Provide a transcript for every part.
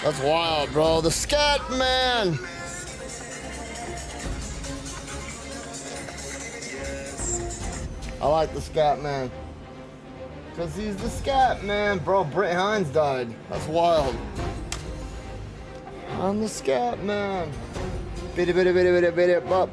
That's wild, bro. The scat man. I like the scat man. Because he's the scat man. Bro, Brent Hines died. That's wild. I'm the scat man. Biddy biddy biddy biddy biddy bop.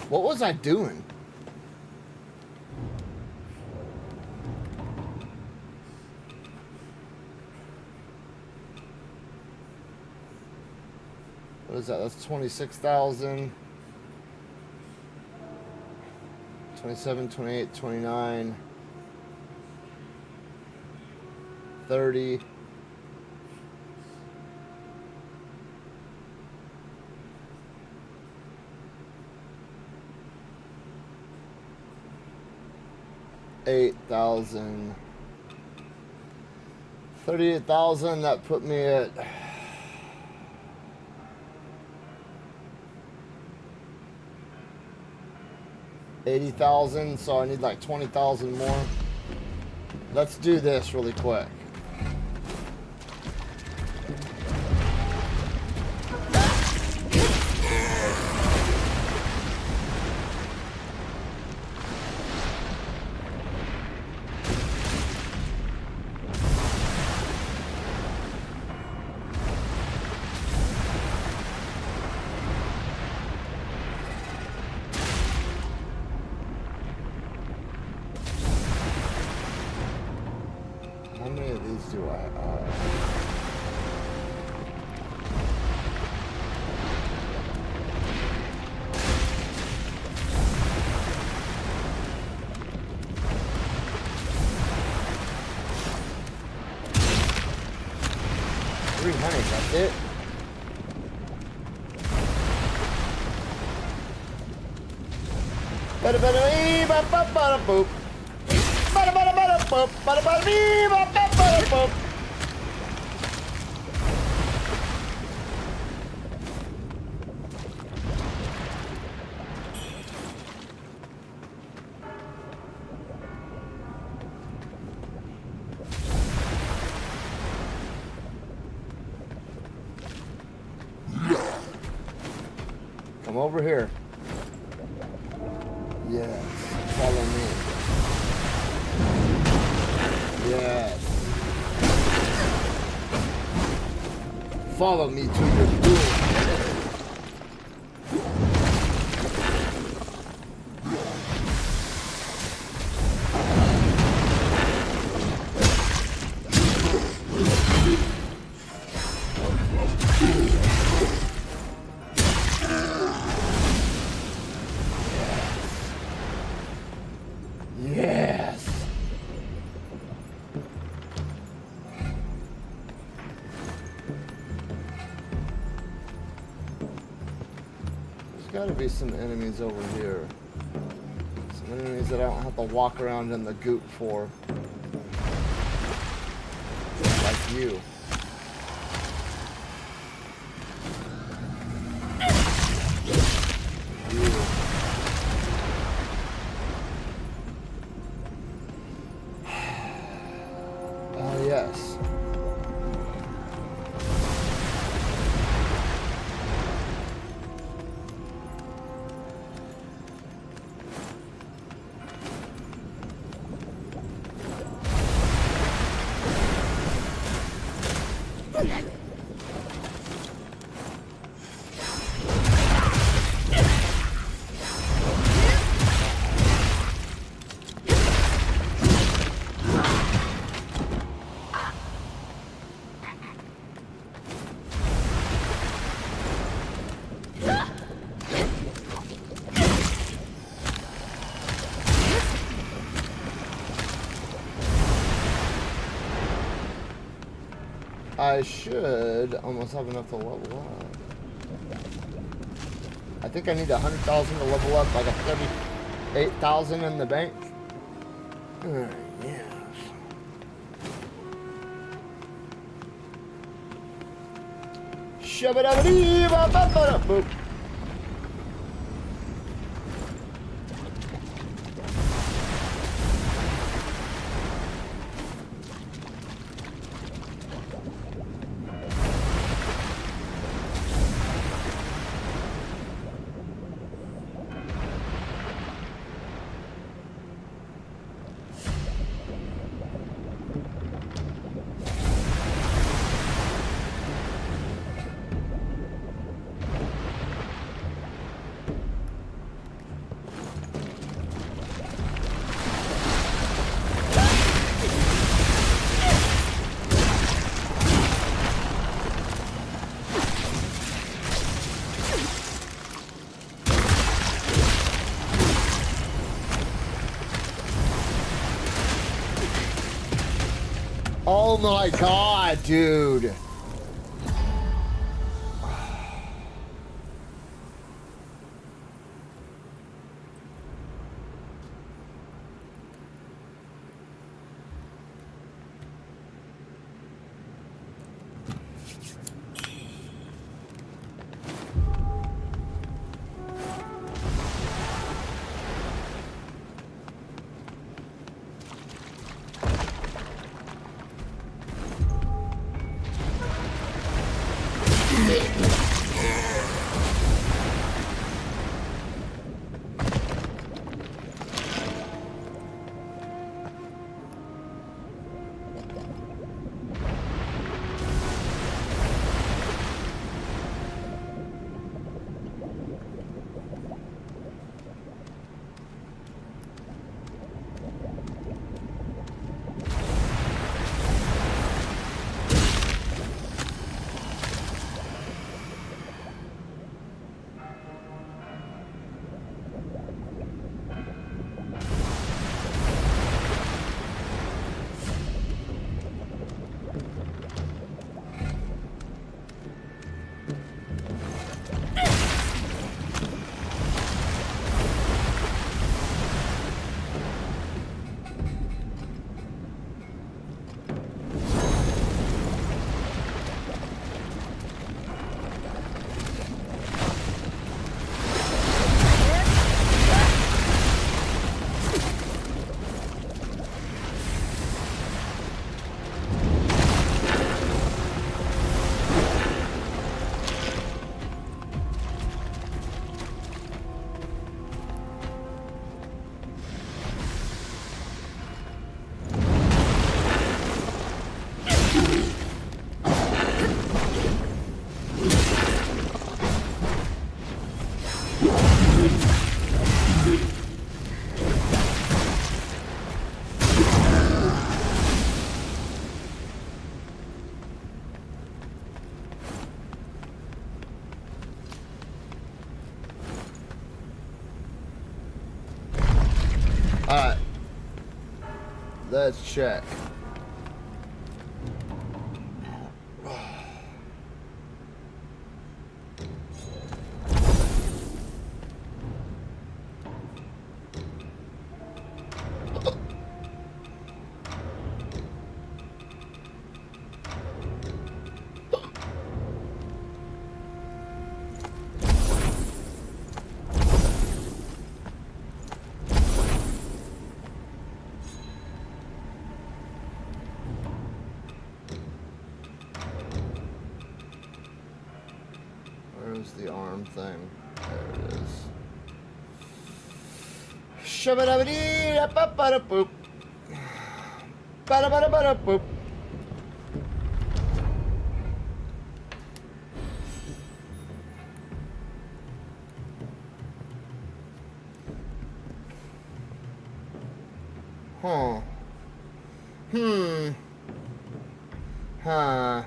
What was I doing? What is that? That's 26,000. 27, 28, 29. 30. $8,000, 38,000. That put me at $80,000. So I need like 20,000 more. Let's do this really quick. How many of these do I have? $300, that's it? Ba-da-ba-da-bee-ba-ba-ba-da-boop. Ba-da-ba-da-ba-da-boop. Ba-da-ba-da-bee-ba-ba-ba-da-boop. Come over here. Yes. Follow me. Yes. Follow me to your doom. Yes. There's got to be some enemies over here. Some enemies that I don't have to walk around in the goop for. Like you. Oh, yes. I should almost have enough to level up. I think I need 100,000 to level up. I got 38,000 in the bank. Yeah. Shabba-dabba-dee-ba-ba-ba-da-boop. Oh my god, dude. Alright. Let's check. Where's the arm thing? There it is. Shabba-dabba-dee-da-ba-ba-da-boop. Ba-da-ba-da-ba-da-boop. Huh. Huh.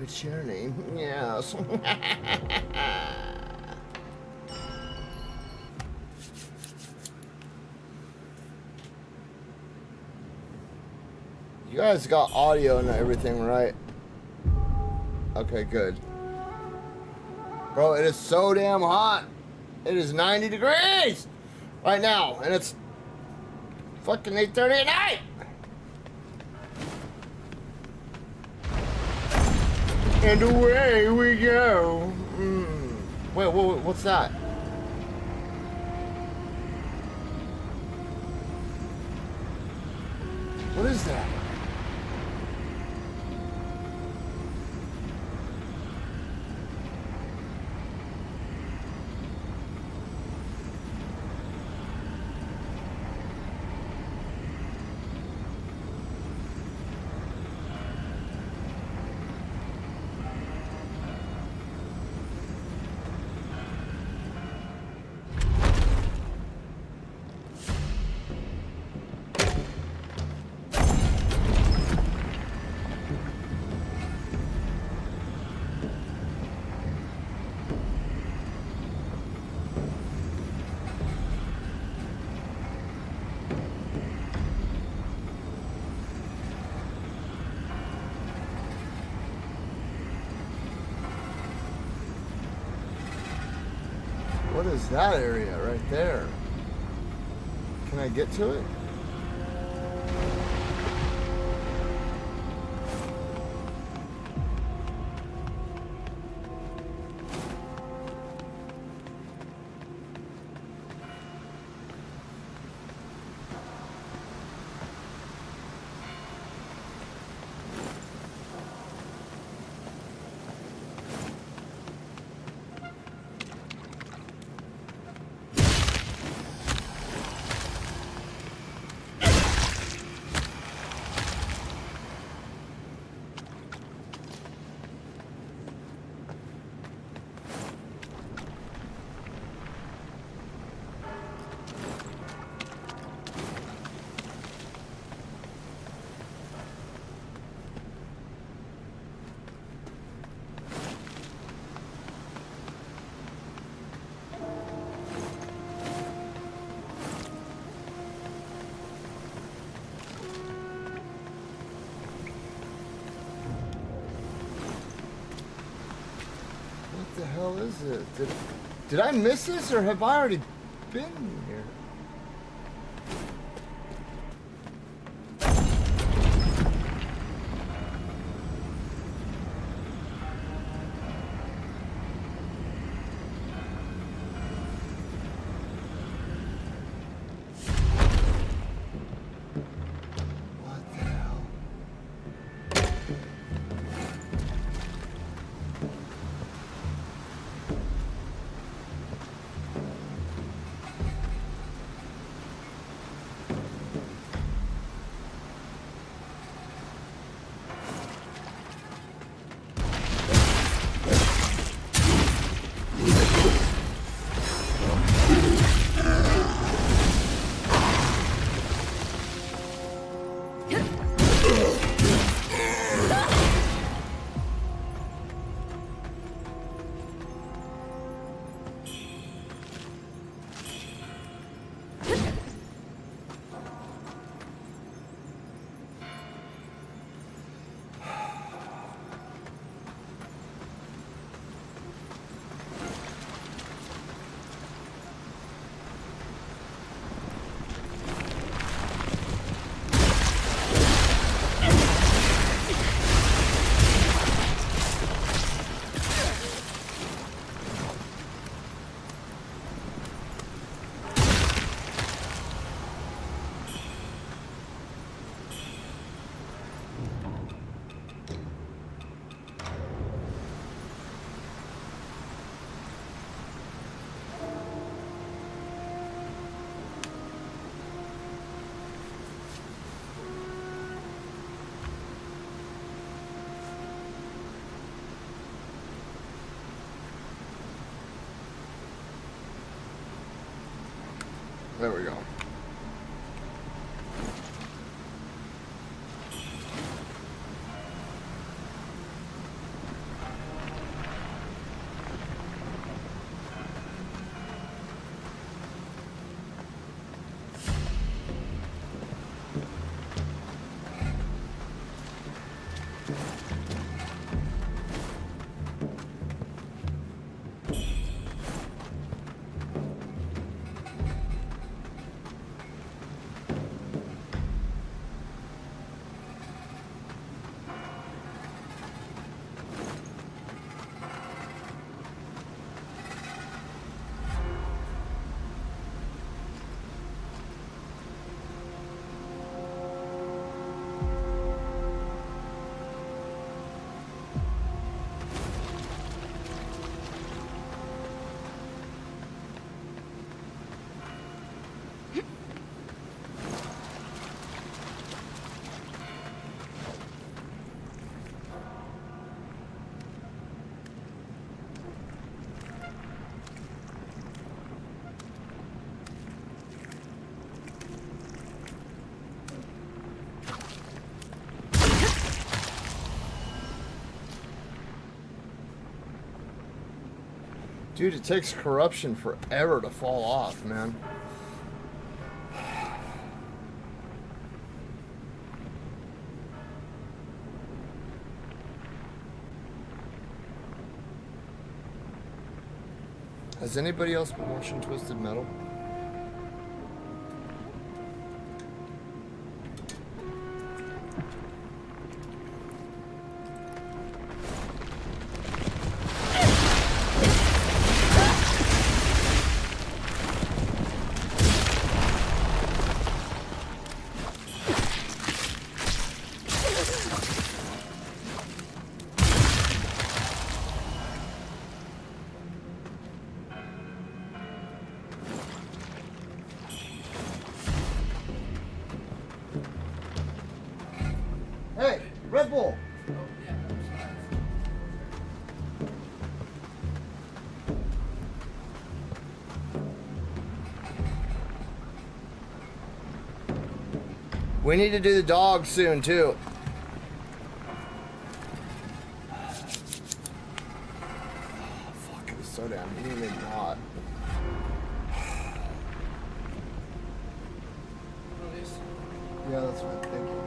Bitch, your name. Yes. You guys got audio and everything, right? Okay, good. Bro, it is so damn hot. It is 90 degrees right now, and it's fucking 8:30 at night. And away we go. Wait, what's that? What is that? What is that area right there? Can I get to it? What the hell is it? Did I miss this, or have I already been here? There we go. Dude, it takes corruption forever to fall off, man. Has anybody else been watching Twisted Metal? Hey, Red Bull! We need to do the dog soon, too. Fuck, it was so damn humid and hot. Yeah, that's right. Thank you.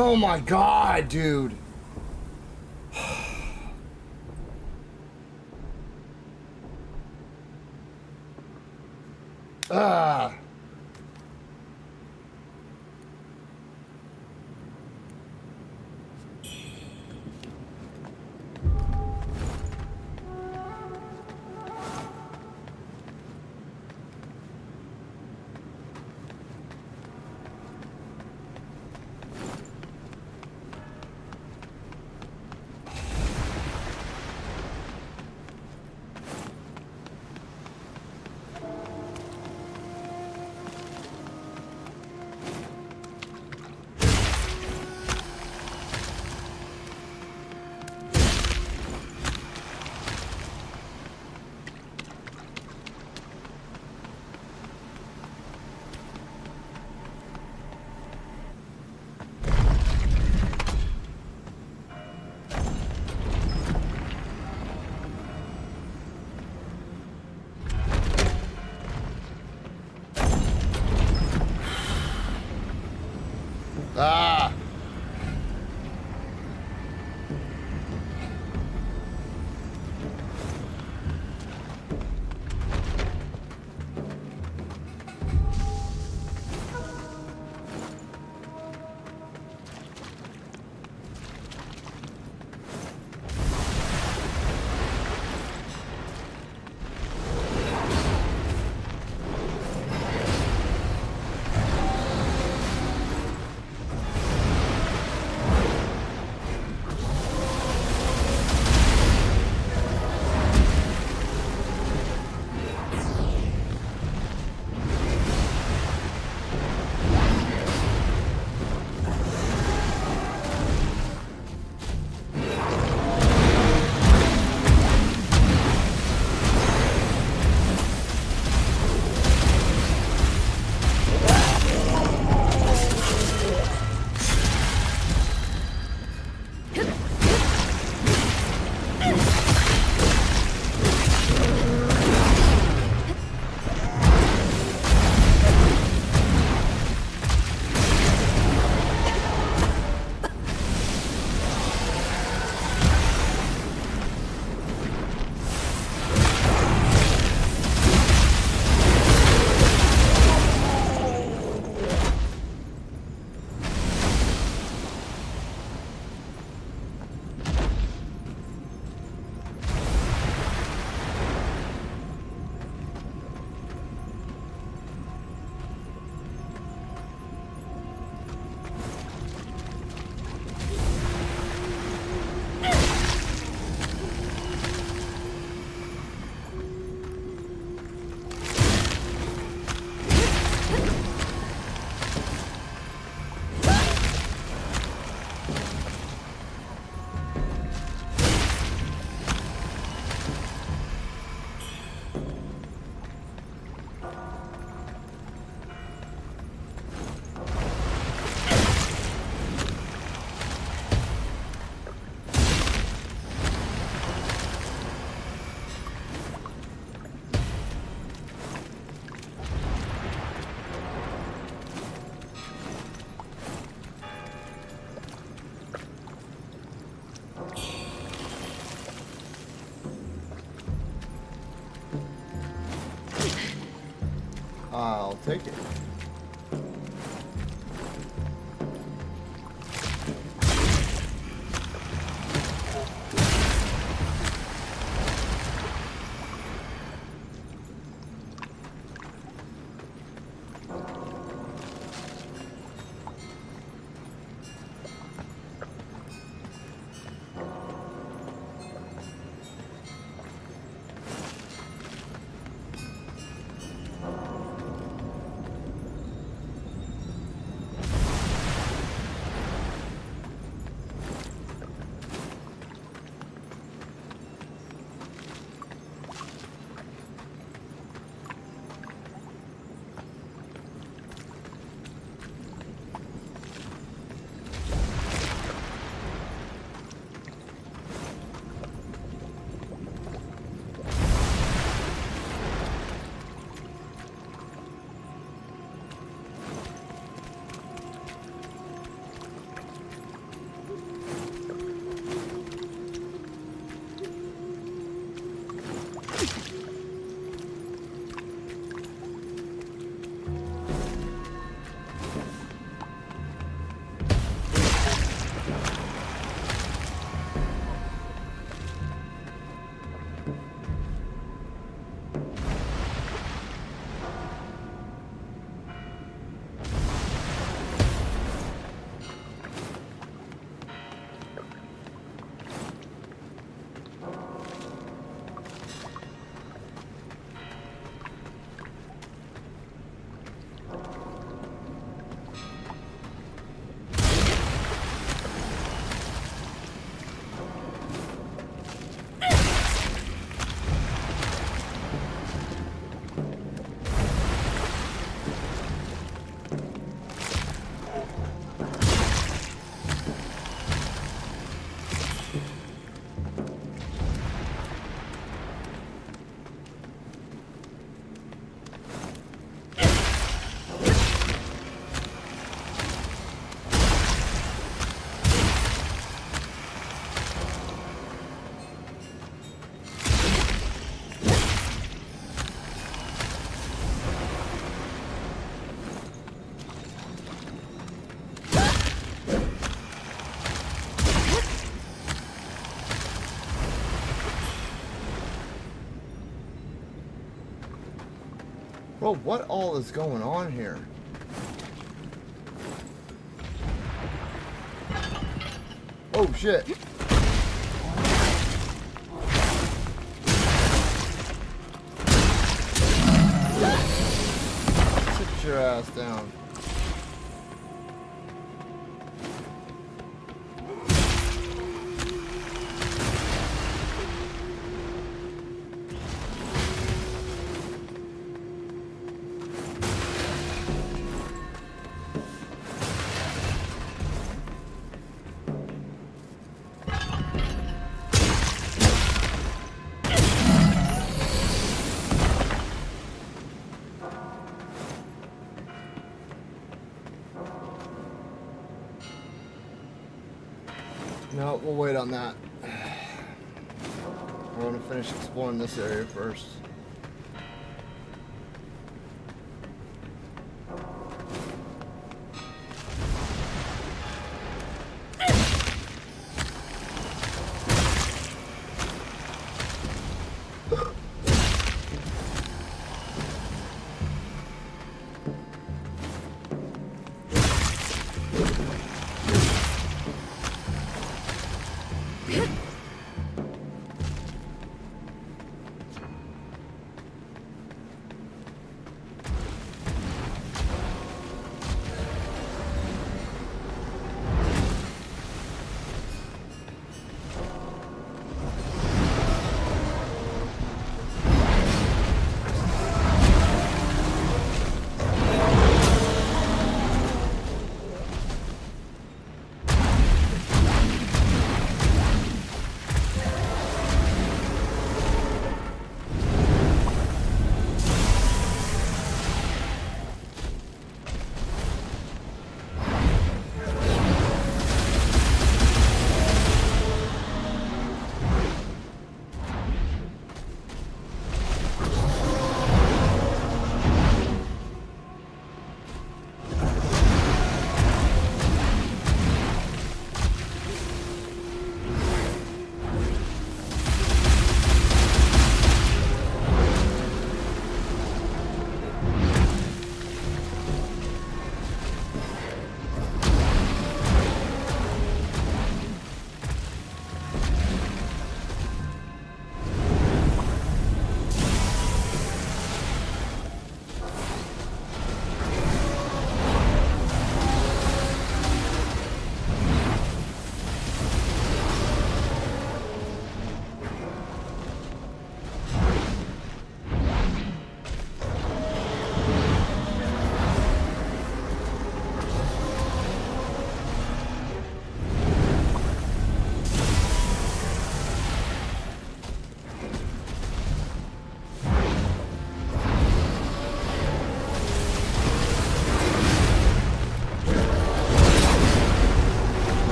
Oh my god, dude. Ah. I'll take it. Bro, what all is going on here? Oh shit. Sit your ass down. No, we'll wait on that. We're gonna finish exploring this area first.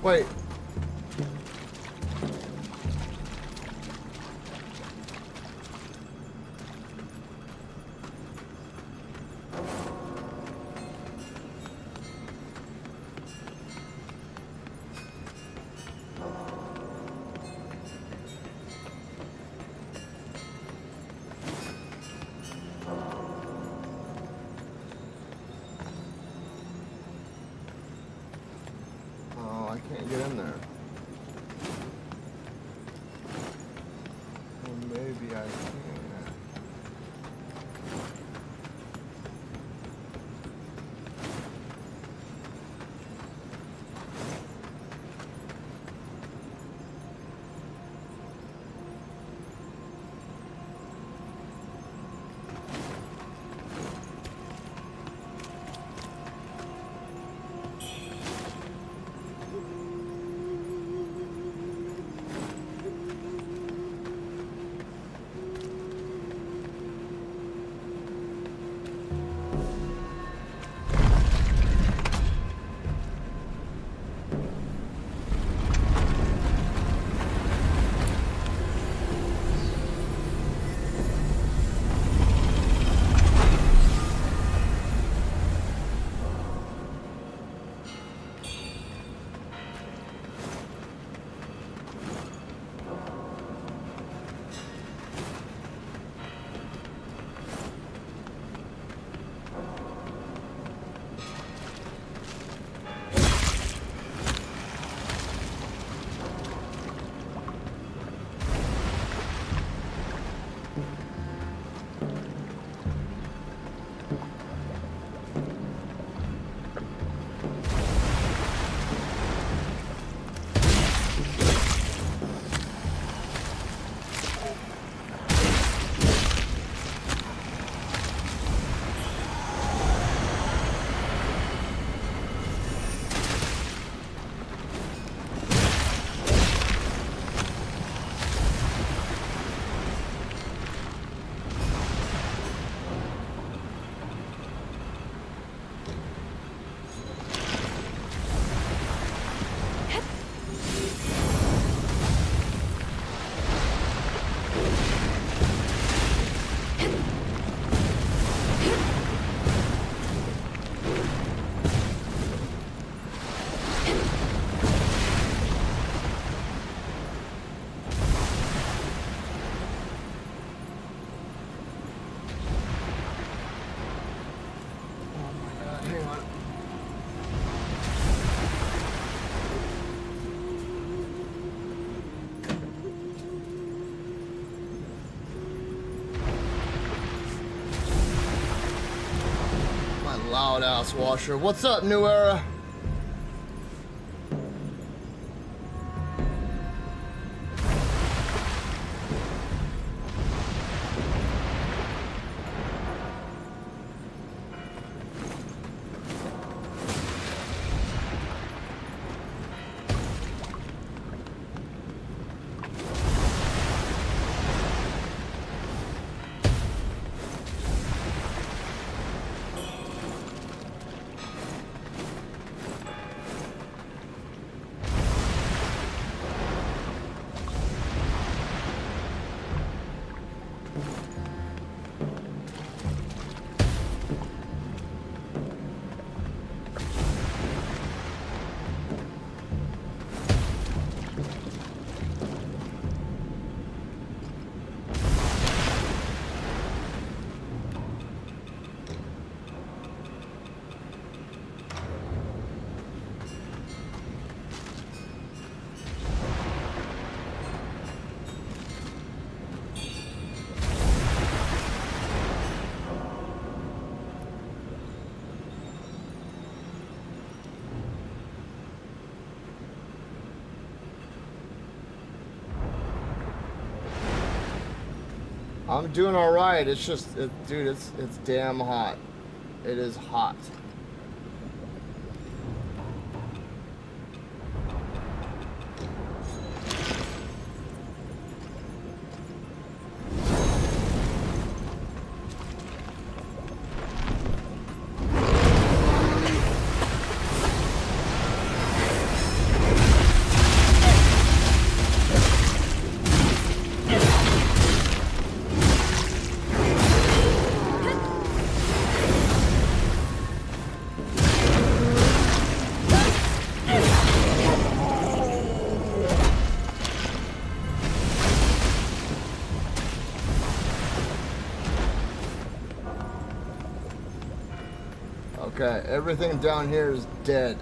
Wait. I can't get in there. Well, maybe I can. Loud ass washer. What's up, New Era? I'm doing all right. It's just, dude, it's damn hot. It is hot. Okay, everything down here is dead.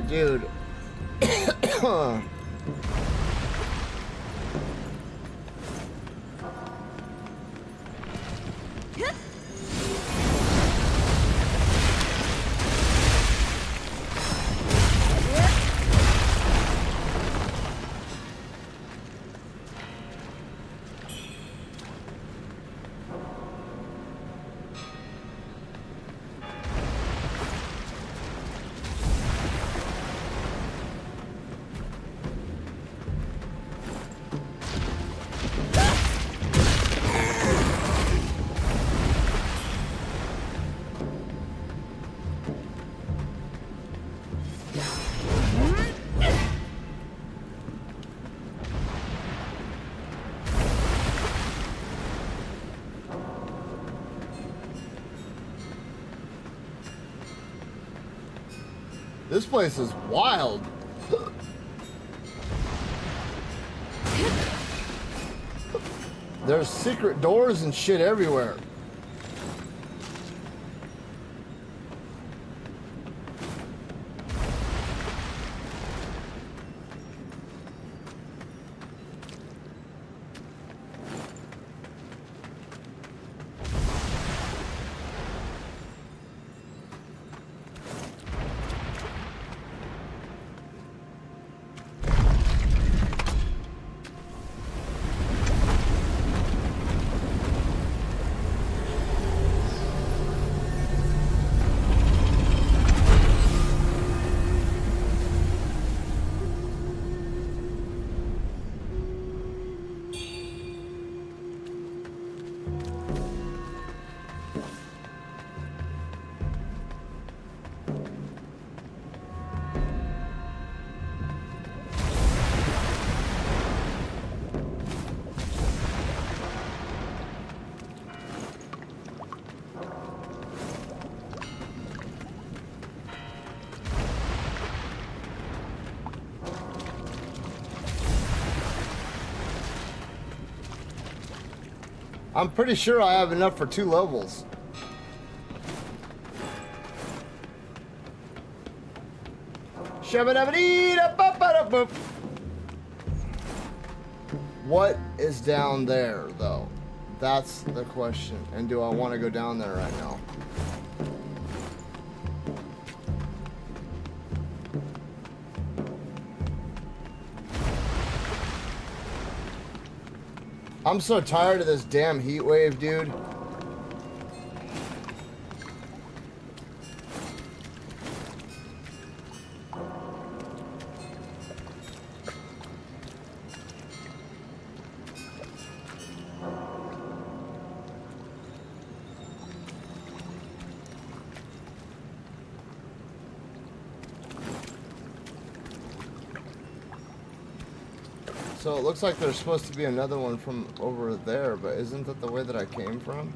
Dude. This place is wild. There's secret doors and shit everywhere. I'm pretty sure I have enough for 2 levels. What is down there, though? That's the question. And do I want to go down there right now? I'm so tired of this damn heat wave, dude. So it looks like there's supposed to be another one from over there, but isn't that the way that I came from?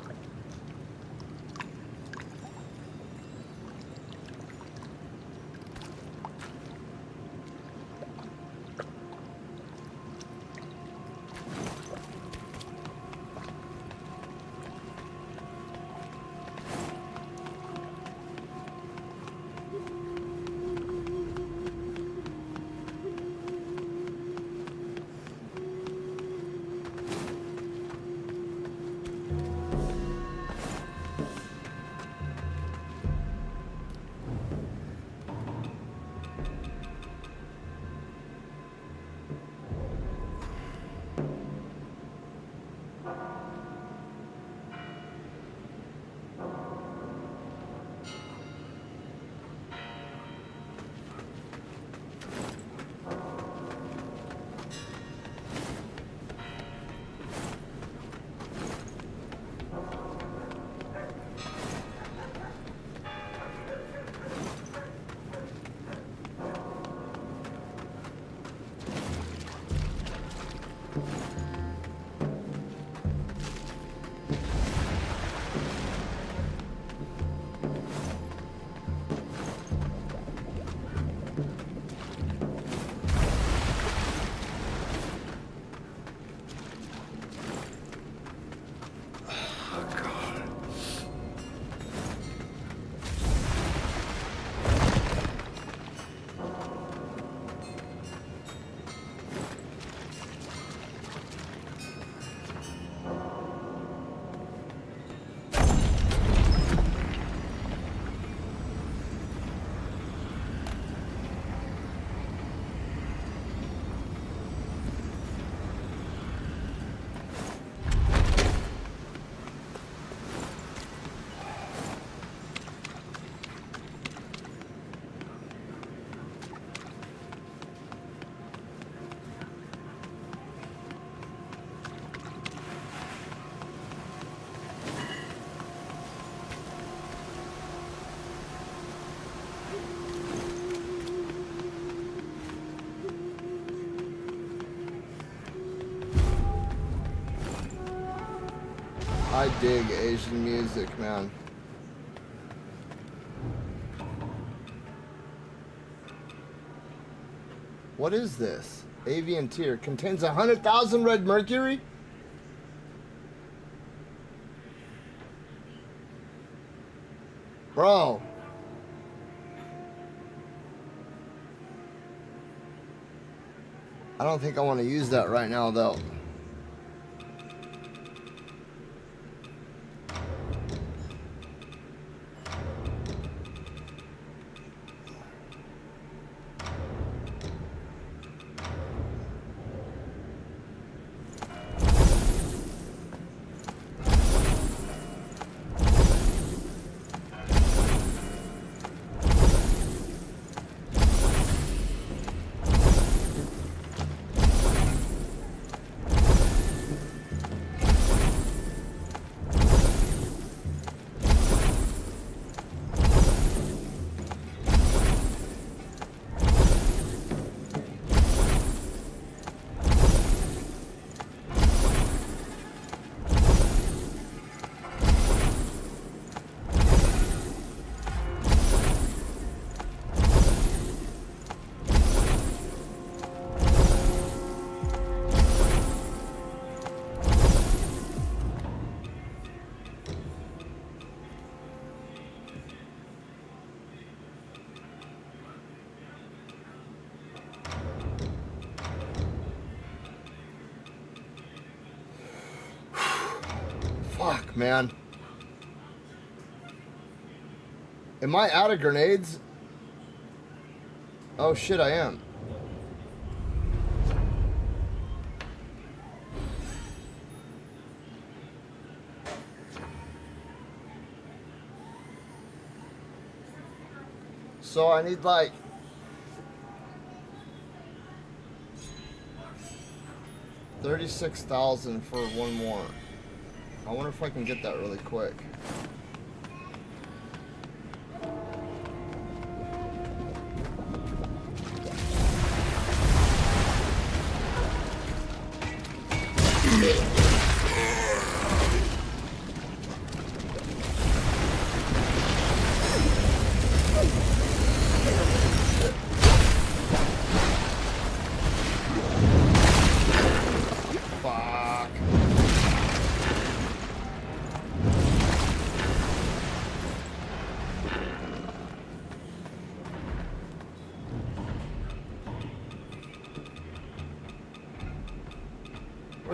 I dig Asian music, man. What is this? Avian tear contains 100,000 red mercury? Bro. I don't think I want to use that right now, though. Fuck, man. Am I out of grenades? Oh shit, I am. So I need like 36,000 for one more. I wonder if I can get that really quick.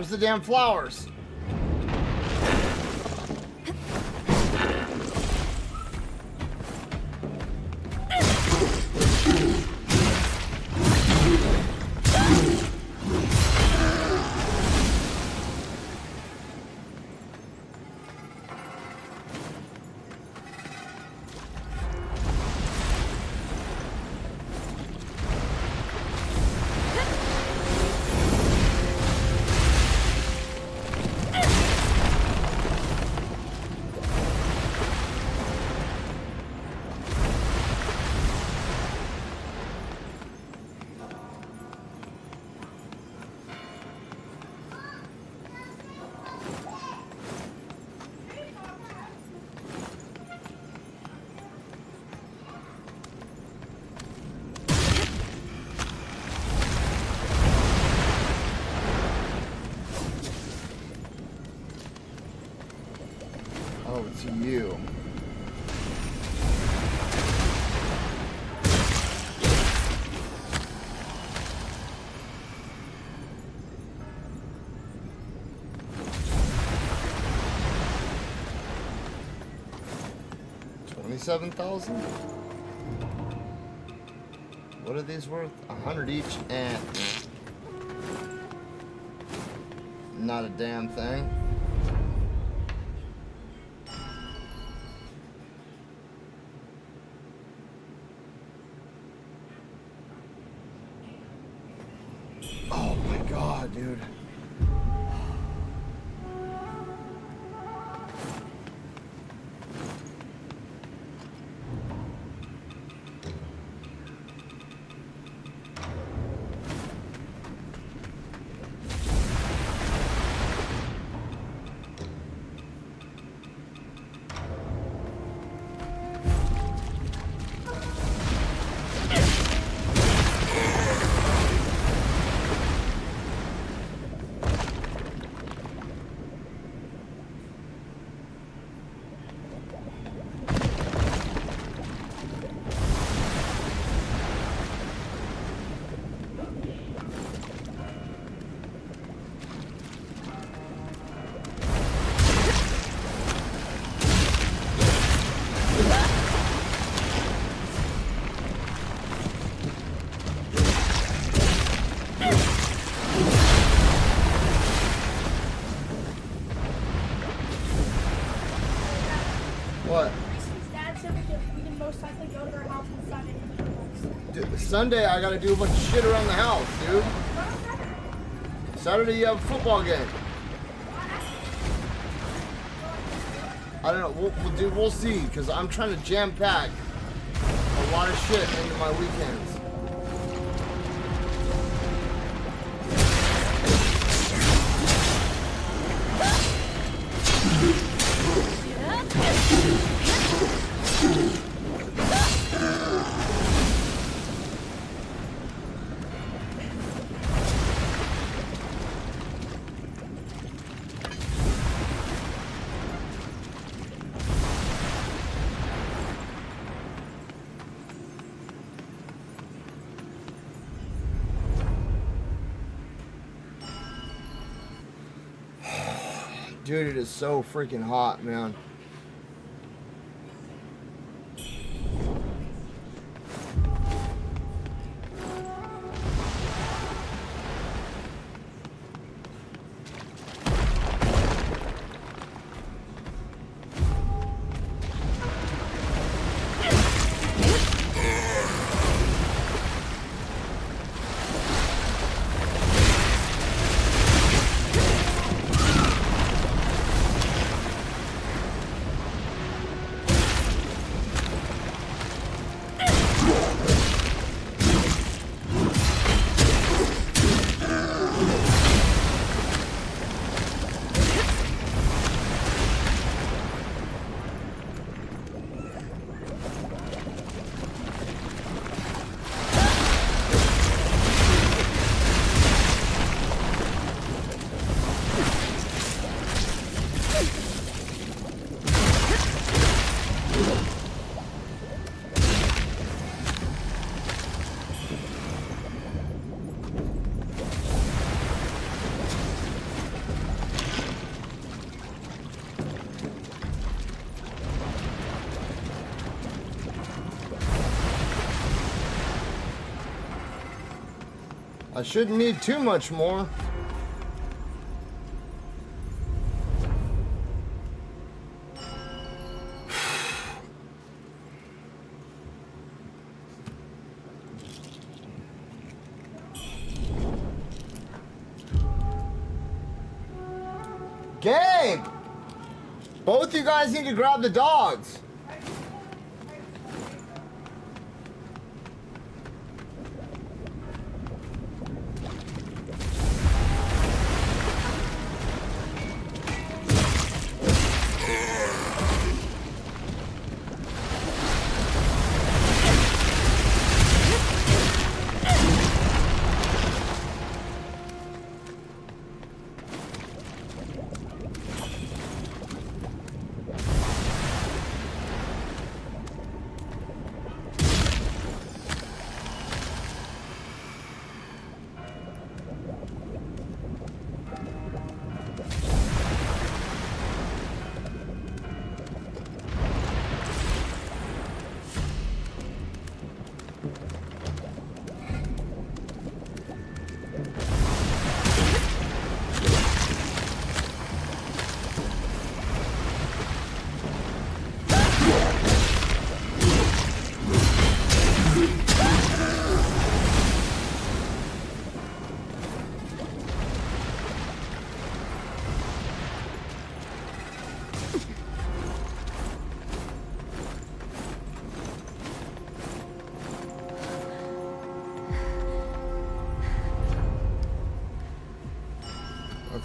Where's the damn flowers? Oh, it's you. $27,000? What are these worth? 100 each and not a damn thing. Oh my god, dude. What? Dad said we can most likely go to their house on Sunday. Dude, Sunday I gotta do a bunch of shit around the house, dude. Saturday you have a football game. I don't know. We'll see, because I'm trying to jam pack a lot of shit into my weekends. Dude, it is so freaking hot, man. I shouldn't need too much more. Gabe! Both you guys need to grab the dogs.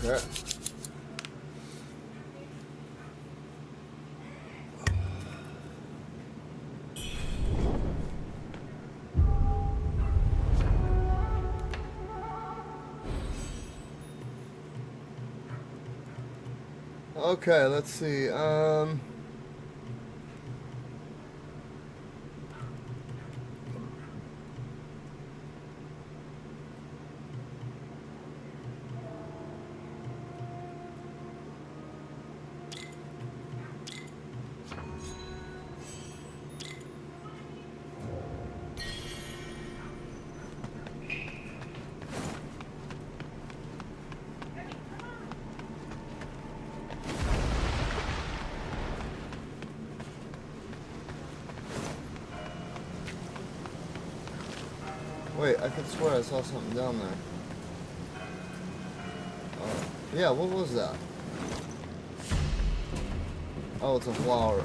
Okay. Okay, let's see. Wait, I could swear I saw something down there. Yeah, what was that? Oh, it's a flower.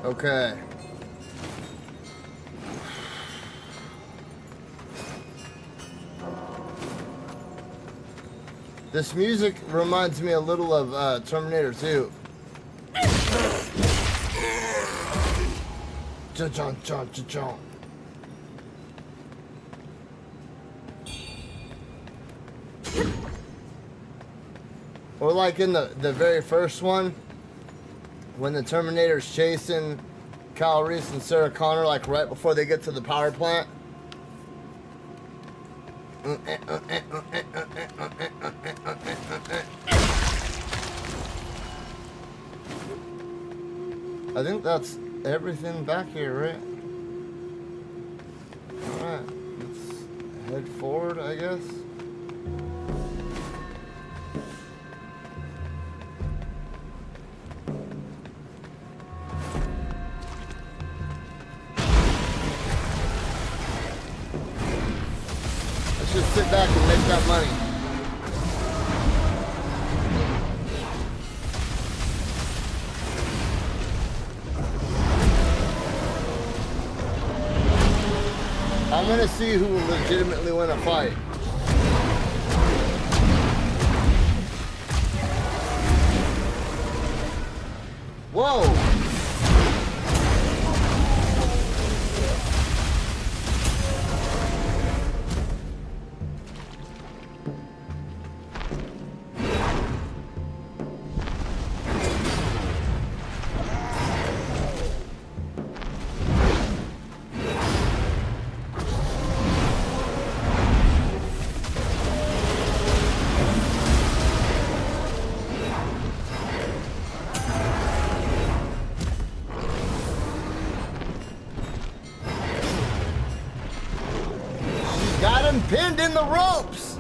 Okay. This music reminds me a little of Terminator 2. Cha-chon. Or like in the very first one, when the Terminator's chasing Kyle Reese and Sarah Connor, like right before they get to the power plant. I think that's everything back here, right? Alright, let's head forward, I guess. Let's just sit back and make that money. I'm gonna see who will legitimately win a fight. Whoa! Got him pinned in the ropes!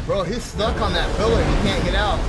Bro, he's stuck on that pillar. He can't get out.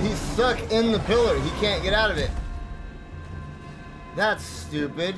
He's stuck in the pillar. He can't get out of it. That's stupid.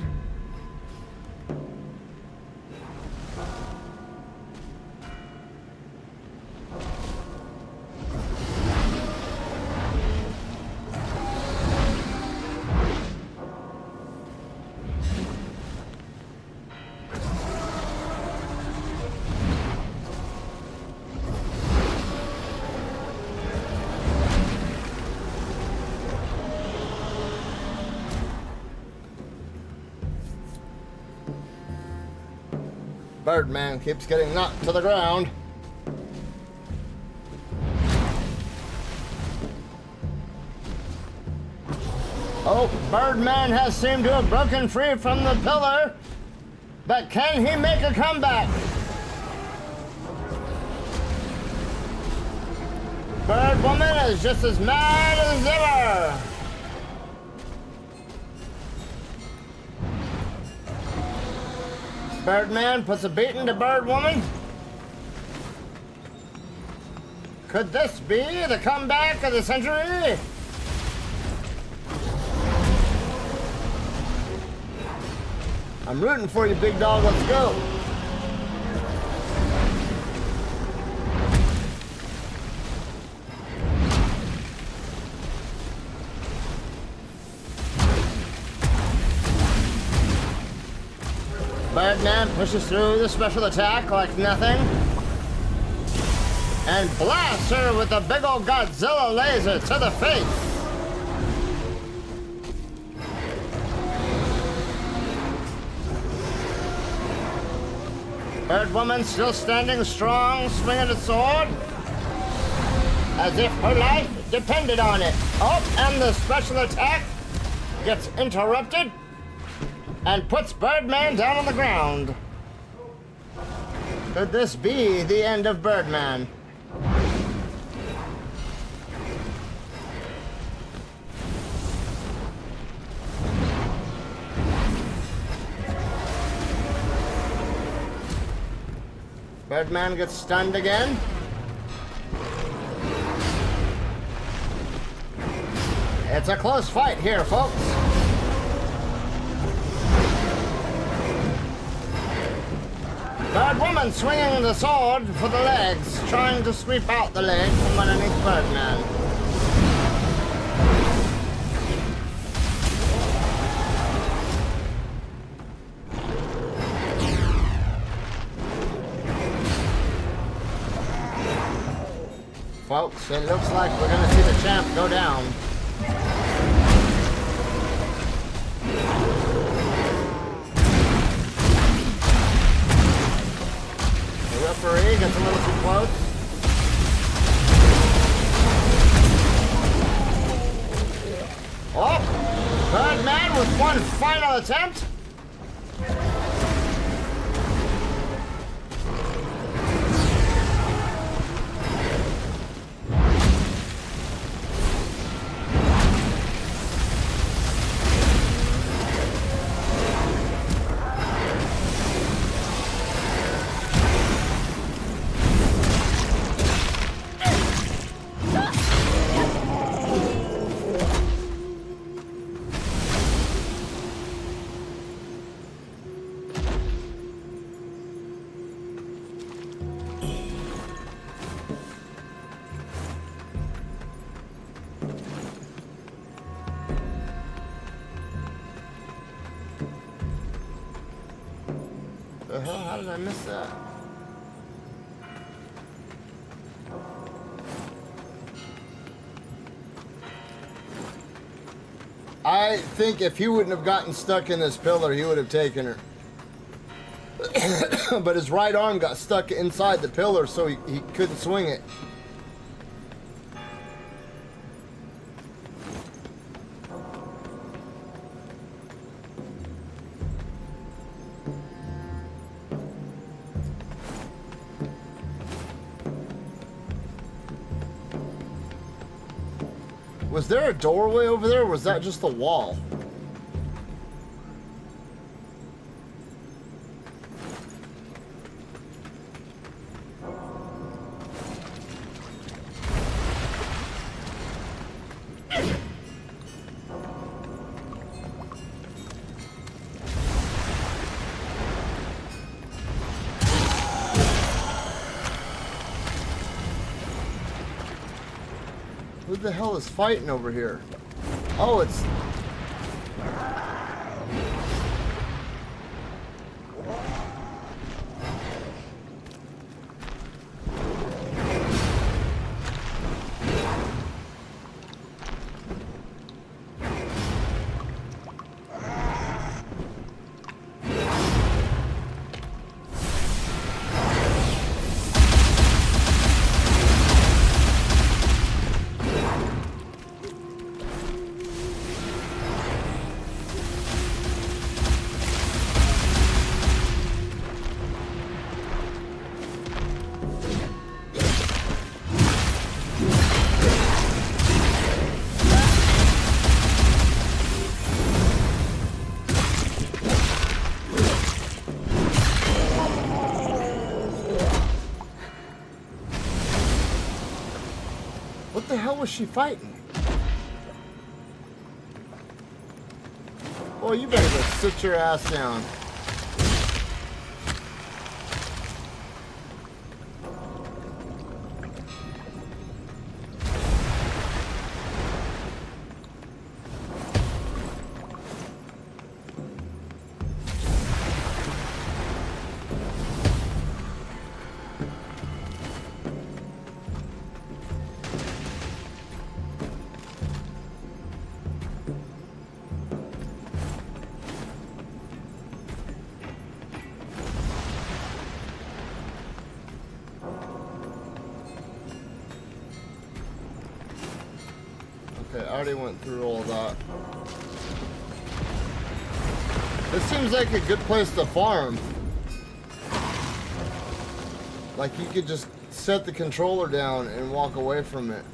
Birdman keeps getting knocked to the ground. Oh, Birdman has seemed to have broken free from the pillar, but can he make a comeback? Birdwoman is just as mad as ever. Birdman puts a beating to Birdwoman. Could this be the comeback of the century? I'm rooting for you, big dog. Let's go. Birdman pushes through the special attack like nothing and blasts her with a big old Godzilla laser to the face. Birdwoman still standing strong, swinging a sword as if her life depended on it. Oh, and the special attack gets interrupted and puts Birdman down on the ground. Could this be the end of Birdman? Birdman gets stunned again. It's a close fight here, folks. Birdwoman swinging the sword for the legs, trying to sweep out the leg from underneath Birdman. Folks, it looks like we're gonna see the champ go down. The referee gets a little too close. Oh! Birdman with one final attempt. The hell? How did I miss that? I think if he wouldn't have gotten stuck in this pillar, he would have taken her. But his right arm got stuck inside the pillar, so he couldn't swing it. Was there a doorway over there, or was that just a wall? Who the hell is fighting over here? Oh, it's... What the hell was she fighting? Oh, you better go sit your ass down. Okay, I already went through all that. This seems like a good place to farm. Like you could just set the controller down and walk away from it.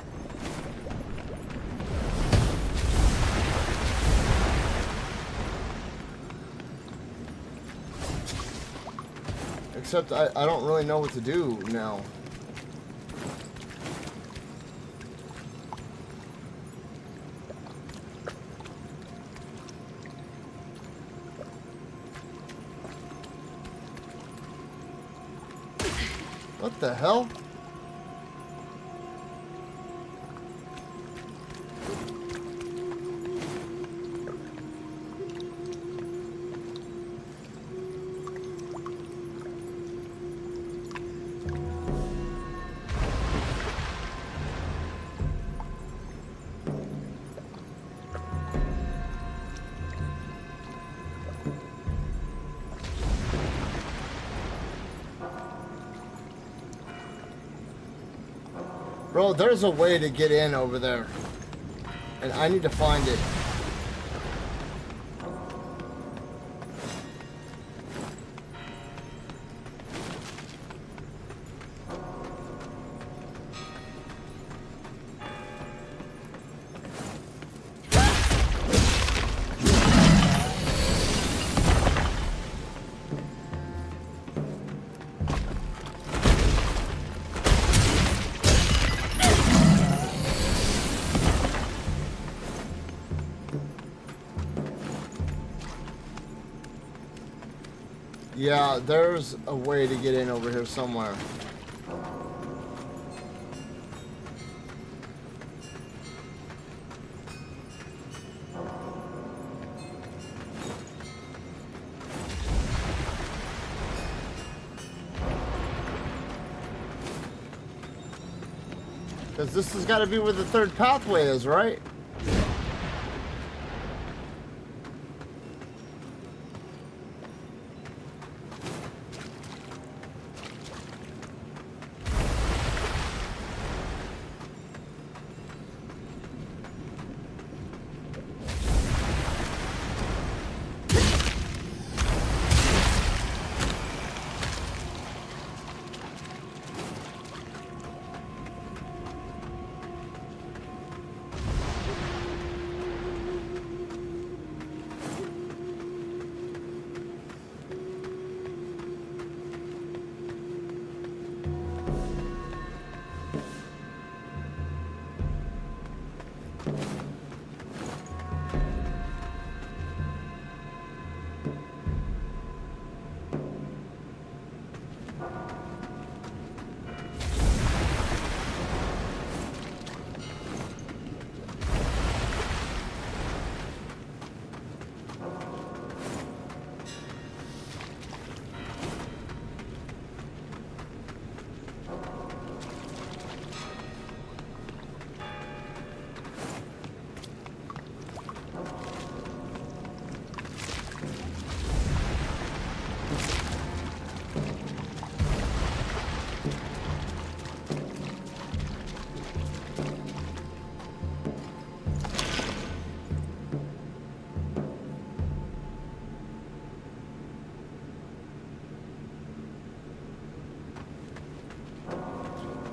Except I don't really know what to do now. What the hell? Bro, there's a way to get in over there. And I need to find it. Yeah, there's a way to get in over here somewhere. Because this has got to be where the third pathway is, right?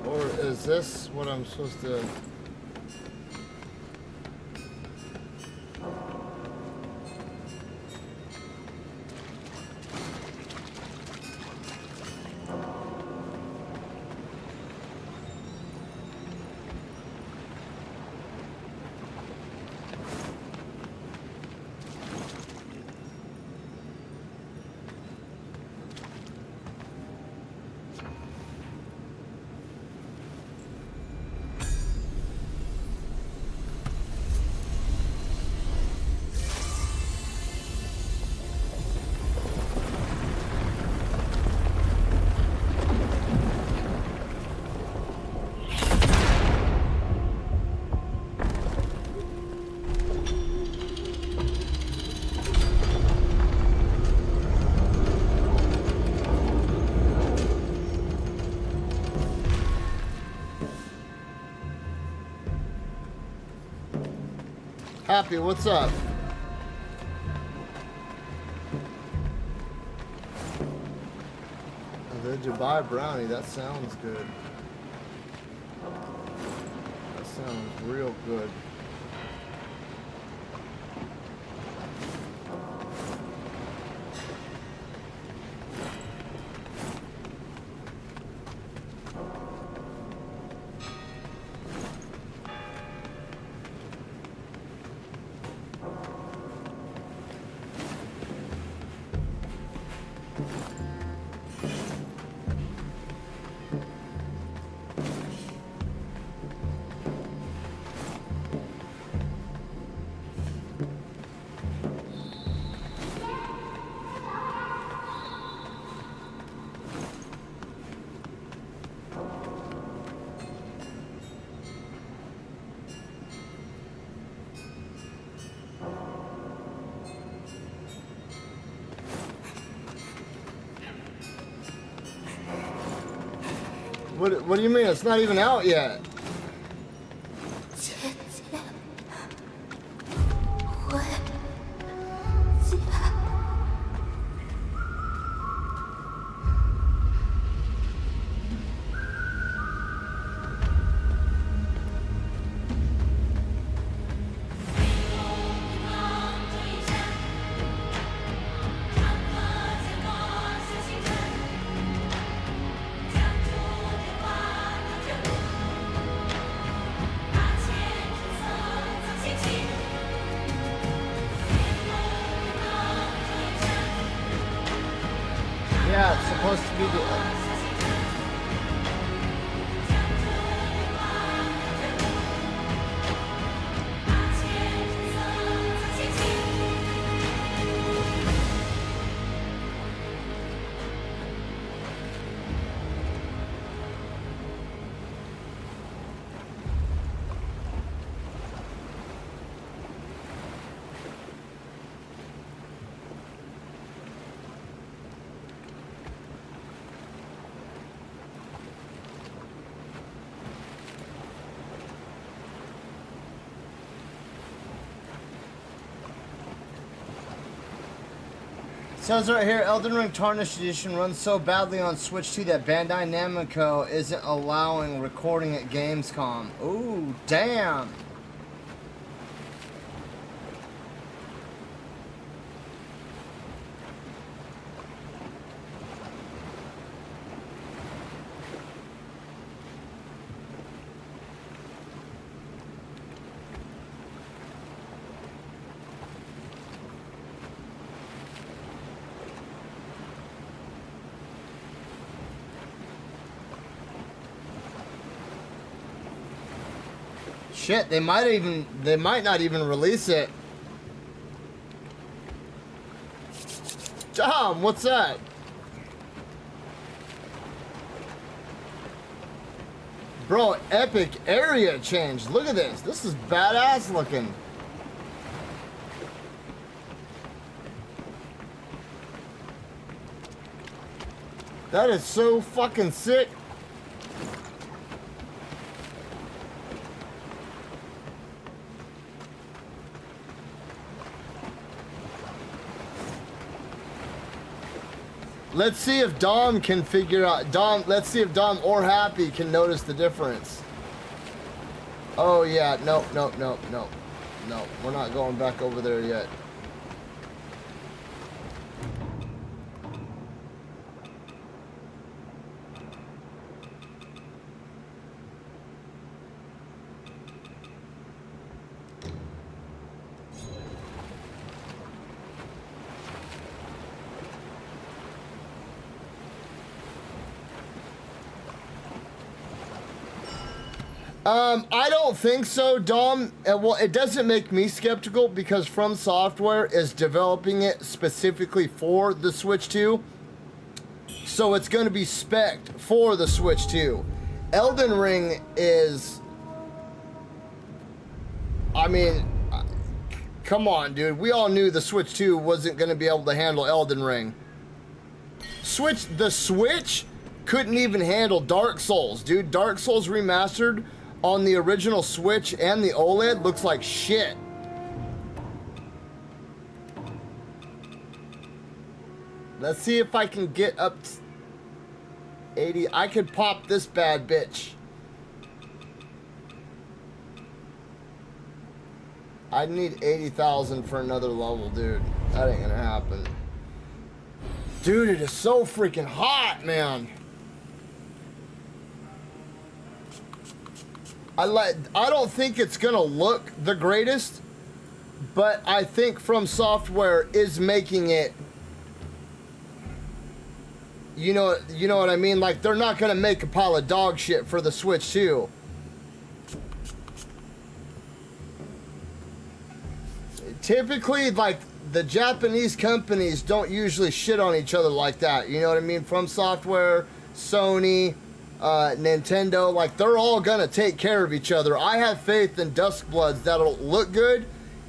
Or is this what I'm supposed to... Happy, what's up? The Dubai brownie, that sounds good. That sounds real good. What do you mean? It's not even out yet. Yeah, it's supposed to be the... It says right here, Elden Ring Tarnished Edition runs so badly on Switch 2 that Bandai Namco isn't allowing recording at Gamescom. Ooh, damn. Shit, they might not even release it. Tom, what's that? Bro, epic area change. Look at this. This is badass looking. That is so fucking sick. Let's see if Dom can figure out, let's see if Dom or Happy can notice the difference. Oh yeah, nope, we're not going back over there yet. I don't think so, Dom. Well, it doesn't make me skeptical because From Software is developing it specifically for the Switch 2. So it's going to be spec'd for the Switch 2. Elden Ring is... I mean, come on, dude. We all knew the Switch 2 wasn't going to be able to handle Elden Ring. The Switch couldn't even handle Dark Souls, dude. Dark Souls Remastered on the original Switch and the OLED looks like shit. Let's see if I can get up. 80. I could pop this bad bitch. I need 80,000 for another level, dude. That ain't gonna happen. Dude, it is so freaking hot, man. I don't think it's gonna look the greatest, but I think From Software is making it. You know what I mean? Like, they're not gonna make a pile of dog shit for the Switch 2. Typically, like, the Japanese companies don't usually shit on each other like that. You know what I mean? From Software, Sony, Nintendo, like, they're all gonna take care of each other. I have faith in Duskbloods that'll look good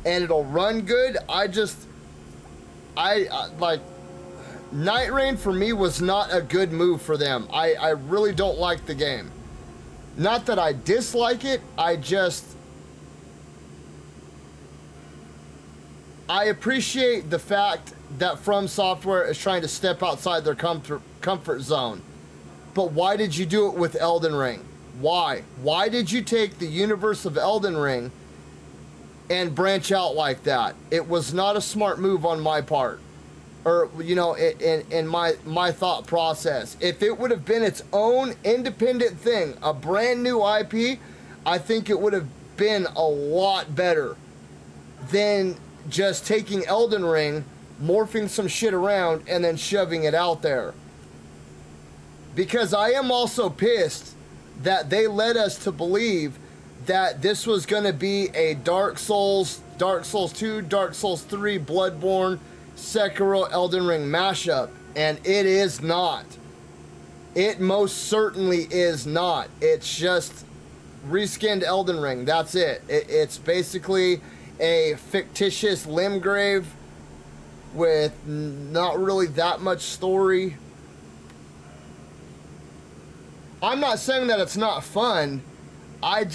and it'll run good. Like, Night Rain for me was not a good move for them. I really don't like the game. Not that I dislike it, I appreciate the fact that From Software is trying to step outside their comfort zone. But why did you do it with Elden Ring? Why? Why did you take the universe of Elden Ring and branch out like that? It was not a smart move on my part. Or, you know, in my thought process. If it would have been its own independent thing, a brand new IP, I think it would have been a lot better than just taking Elden Ring, morphing some shit around, and then shoving it out there. Because I am also pissed that they led us to believe that this was going to be a Dark Souls 2, Dark Souls 3, Bloodborne, Sekiro, Elden Ring mashup, and it is not. It most certainly is not. It's just reskinned Elden Ring. That's it. It's basically a fictitious Limgrave with not really that much story. I'm not saying that it's not fun. I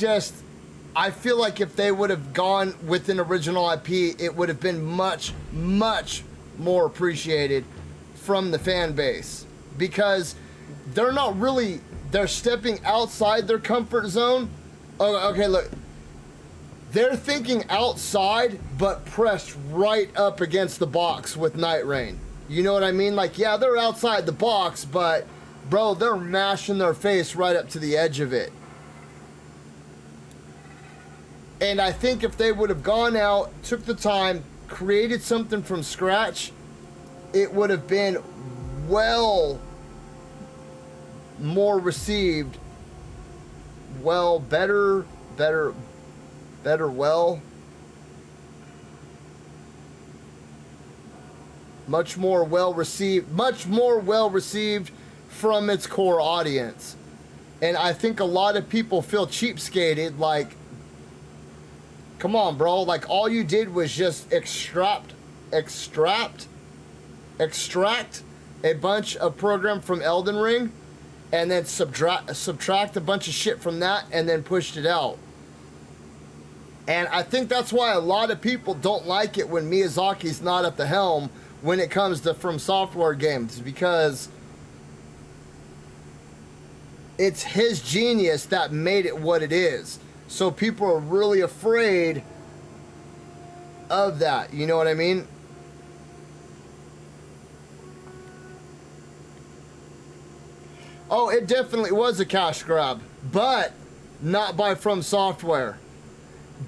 feel like if they would have gone with an original IP, it would have been much, much more appreciated from the fan base. Because they're stepping outside their comfort zone. Oh, okay, look. They're thinking outside, but pressed right up against the box with Night Rain. You know what I mean? Like, yeah, they're outside the box, but, bro, they're mashing their face right up to the edge of it. And I think if they would have gone out, took the time, created something from scratch, it would have been well more received. Well, better, much more well received from its core audience. And I think a lot of people feel cheapskated, like, come on, bro, like, all you did was just extract a bunch of program from Elden Ring and then subtract a bunch of shit from that and then pushed it out. And I think that's why a lot of people don't like it when Miyazaki's not at the helm when it comes to From Software games, because it's his genius that made it what it is. So people are really afraid of that. You know what I mean? Oh, it definitely was a cash grab, but not by From Software.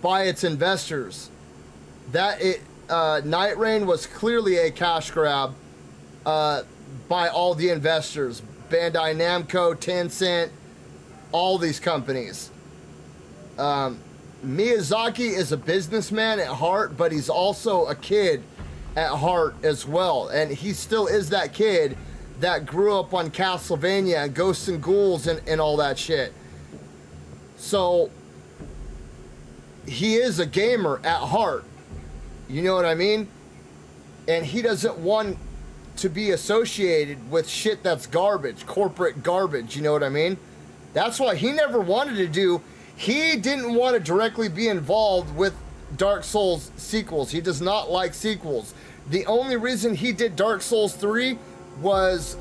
By its investors. Night Rain was clearly a cash grab by all the investors. Bandai Namco, Tencent, all these companies. Miyazaki is a businessman at heart, but he's also a kid at heart as well. And he still is that kid that grew up on Castlevania and Ghosts and Ghouls and all that shit. So he is a gamer at heart. You know what I mean? And he doesn't want to be associated with shit that's garbage, corporate garbage, you know what I mean? That's why he never wanted to do, he didn't want to directly be involved with Dark Souls sequels. He does not like sequels. The only reason he did Dark Souls 3 was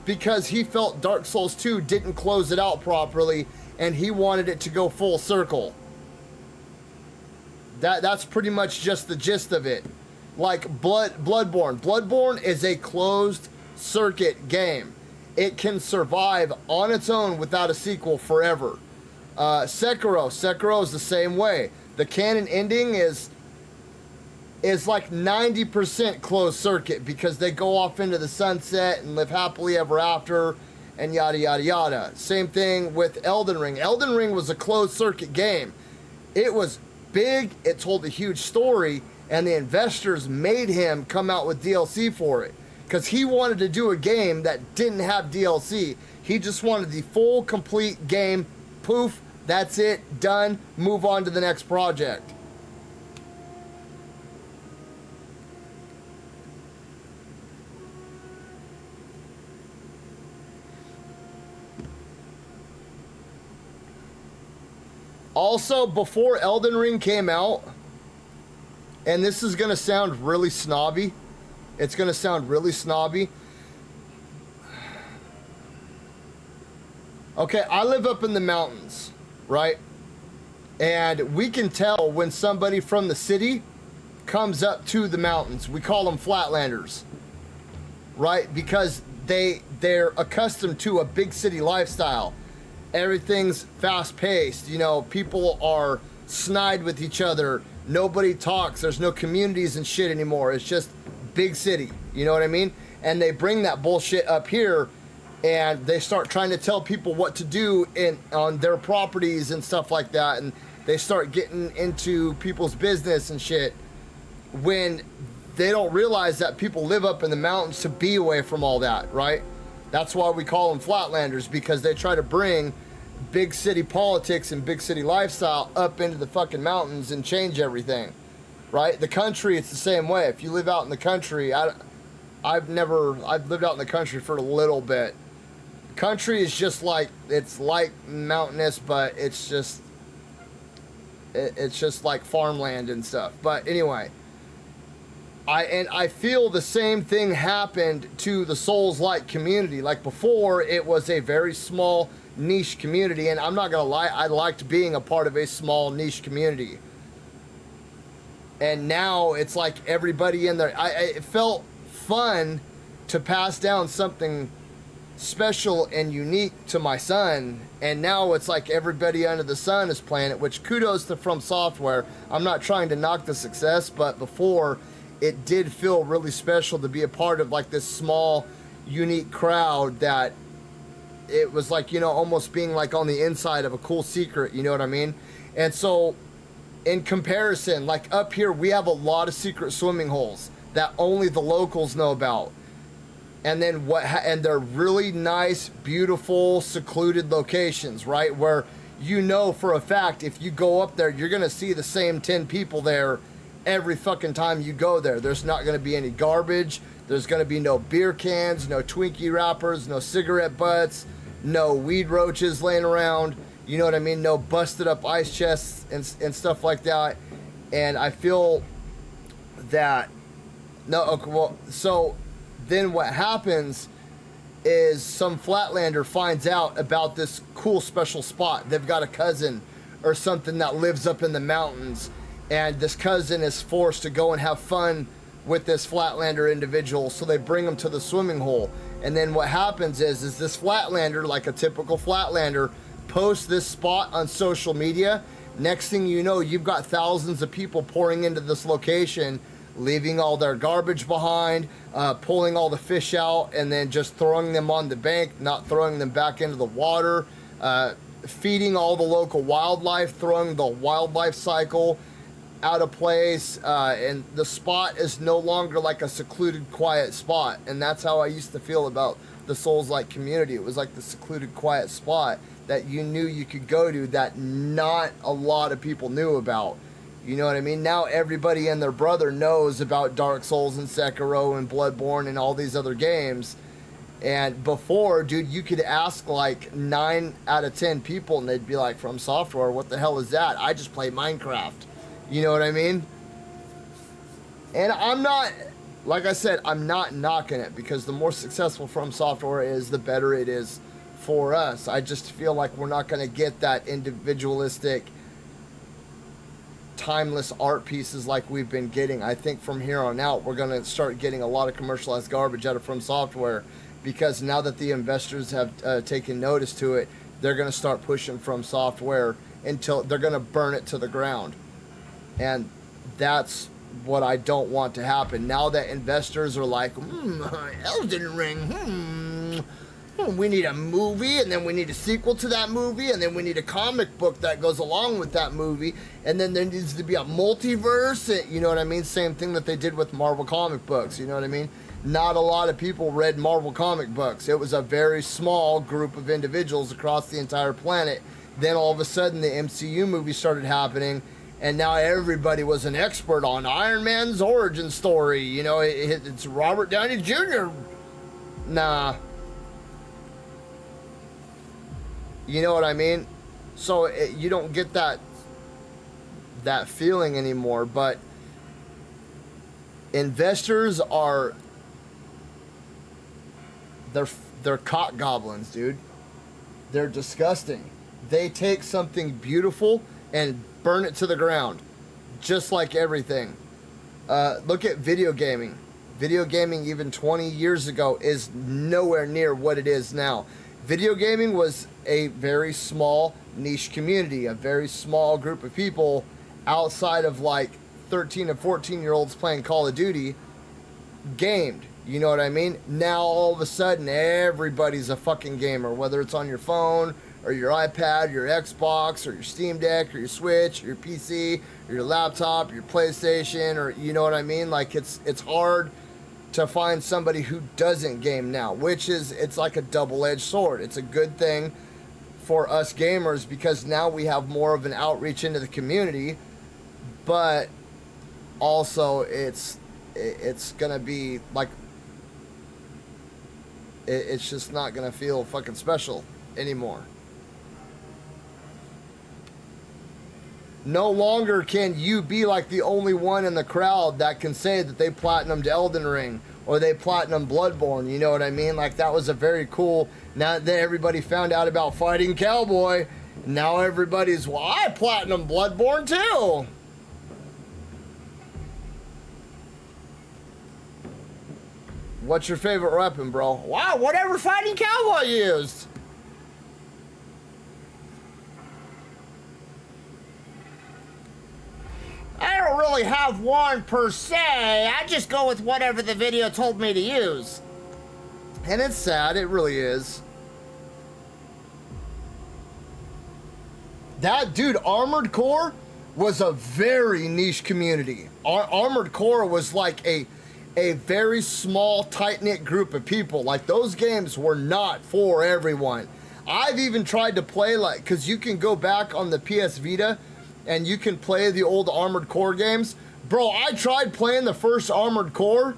because he felt Dark Souls 2 didn't close it out properly, and he wanted it to go full circle. That's pretty much just the gist of it. Like Bloodborne. Bloodborne is a closed circuit game. It can survive on its own without a sequel forever. Sekiro is the same way. The canon ending is like 90% closed circuit because they go off into the sunset and live happily ever after and yada yada yada. Same thing with Elden Ring. Elden Ring was a closed circuit game. It was big, it told a huge story, and the investors made him come out with DLC for it because he wanted to do a game that didn't have DLC. He just wanted the full complete game. Poof, that's it, done, move on to the next project. Also, before Elden Ring came out, and this is going to sound really snobby. It's going to sound really snobby. Okay, I live up in the mountains, right? And we can tell when somebody from the city comes up to the mountains. We call them flatlanders, right? Because they're accustomed to a big city lifestyle. Everything's fast-paced, you know, people are snide with each other, nobody talks, there's no communities and shit anymore, it's just big city, you know what I mean? And they bring that bullshit up here, and they start trying to tell people what to do on their properties and stuff like that, and they start getting into people's business and shit, when they don't realize that people live up in the mountains to be away from all that, right? That's why we call them flatlanders, because they try to bring big city politics and big city lifestyle up into the fucking mountains and change everything, right? The country, it's the same way. If you live out in the country, I've lived out in the country for a little bit. Country is just like, it's like mountainous, but it's just like farmland and stuff. But anyway, I feel the same thing happened to the Souls-like community. Like before, it was a very small niche community, and I'm not gonna lie, I liked being a part of a small niche community. And now it's like everybody in there. It felt fun to pass down something special and unique to my son, and now it's like everybody under the sun is playing it, which kudos to From Software. I'm not trying to knock the success, but before, it did feel really special to be a part of like this small, unique crowd that it was like, you know, almost being like on the inside of a cool secret, you know what I mean? And so in comparison, like up here, we have a lot of secret swimming holes that only the locals know about. And then and they're really nice, beautiful, secluded locations, right? Where you know for a fact, if you go up there, you're going to see the same 10 people there every fucking time you go there. There's not going to be any garbage. There's going to be no beer cans, no Twinkie wrappers, no cigarette butts, no weed roaches laying around. You know what I mean? No busted up ice chests and stuff like that. And I feel that, no, okay, well, so then what happens is some Flatlander finds out about this cool special spot. They've got a cousin or something that lives up in the mountains, and this cousin is forced to go and have fun with this Flatlander individual, so they bring him to the swimming hole. And then what happens is this Flatlander, like a typical Flatlander, posts this spot on social media. Next thing you know, you've got thousands of people pouring into this location, leaving all their garbage behind, pulling all the fish out, and then just throwing them on the bank, not throwing them back into the water, feeding all the local wildlife, throwing the wildlife cycle out of place, and the spot is no longer like a secluded, quiet spot. And that's how I used to feel about the Souls-like community. It was like the secluded, quiet spot that you knew you could go to that not a lot of people knew about. You know what I mean? Now everybody and their brother knows about Dark Souls and Sekiro and Bloodborne and all these other games. And before, dude, you could ask like 9 out of 10 people and they'd be like, From Software, what the hell is that? I just play Minecraft. You know what I mean? And I'm not like I said, I'm not knocking it, because the more successful From Software is, the better it is for us. I just feel like we're not going to get that individualistic, timeless art pieces like we've been getting. I think from here on out, we're going to start getting a lot of commercialized garbage out of From Software, because now that the investors have taken notice to it, they're going to start pushing From Software until they're going to burn it to the ground. And that's what I don't want to happen. Now that investors are like, Elden Ring, we need a movie, and then we need a sequel to that movie, and then we need a comic book that goes along with that movie, and then there needs to be a multiverse, you know what I mean? Same thing that they did with Marvel comic books, you know what I mean? Not a lot of people read Marvel comic books. It was a very small group of individuals across the entire planet. Then all of a sudden the MCU movie started happening, and now everybody was an expert on Iron Man's origin story. You know, it's Robert Downey Jr. Nah. You know what I mean? So you don't get that feeling anymore. But investors are, they're cock goblins, dude. They're disgusting. They take something beautiful and burn it to the ground, just like everything. Look at video gaming. Video gaming even 20 years ago is nowhere near what it is now. Video gaming was a very small niche community, a very small group of people outside of like 13 and 14-year-olds playing Call of Duty gamed. You know what I mean? Now all of a sudden everybody's a fucking gamer, whether it's on your phone or your iPad, your Xbox, or your Steam Deck, or your Switch, or your PC, or your laptop, or your PlayStation, or you know what I mean? Like it's hard to find somebody who doesn't game now, which is, it's like a double-edged sword. It's a good thing for us gamers because now we have more of an outreach into the community, but also it's gonna be like, it's just not gonna feel fucking special anymore. No longer can you be like the only one in the crowd that can say that they platinumed Elden Ring or they platinumed Bloodborne, you know what I mean? Like that was a very cool, now that everybody found out about Fighting Cowboy, now everybody's, well, I platinumed Bloodborne too. What's your favorite weapon, bro? Wow, whatever Fighting Cowboy used. I don't really have one per se. I just go with whatever the video told me to use. And it's sad, it really is. That dude, Armored Core, was a very niche community. Armored Core was like a very small, tight-knit group of people. Like those games were not for everyone. I've even tried to play like, because you can go back on the PS Vita and you can play the old Armored Core games. Bro, I tried playing the first Armored Core,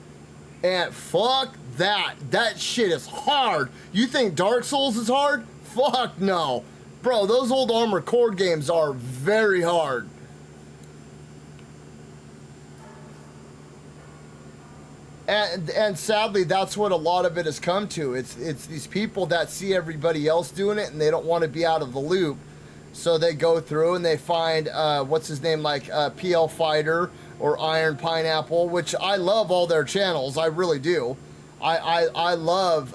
and fuck that. That shit is hard. You think Dark Souls is hard? Fuck no. Bro, those old Armored Core games are very hard. And sadly, that's what a lot of it has come to. It's these people that see everybody else doing it, and they don't want to be out of the loop. So they go through and they find, what's his name, like PL Fighter or Iron Pineapple, which I love all their channels. I really do. I love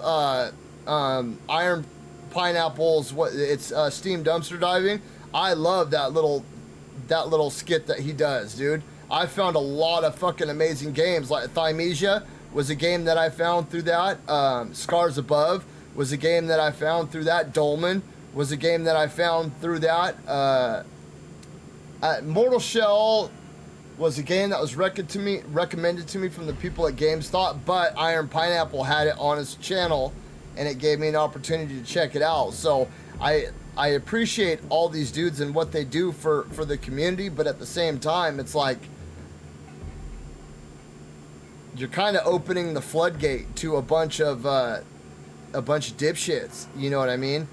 Iron Pineapple's, it's Steam Dumpster Diving. I love that little skit that he does, dude. I found a lot of fucking amazing games. Like Thymesia was a game that I found through that. Scars Above was a game that I found through that. Dolmen was a game that I found through that. Mortal Shell was a game that was recommended to me from the people at GameStop, but Iron Pineapple had it on his channel, and it gave me an opportunity to check it out. So I appreciate all these dudes and what they do for the community, but at the same time, it's like you're kind of opening the floodgate to a bunch of dipshits. You know what I mean?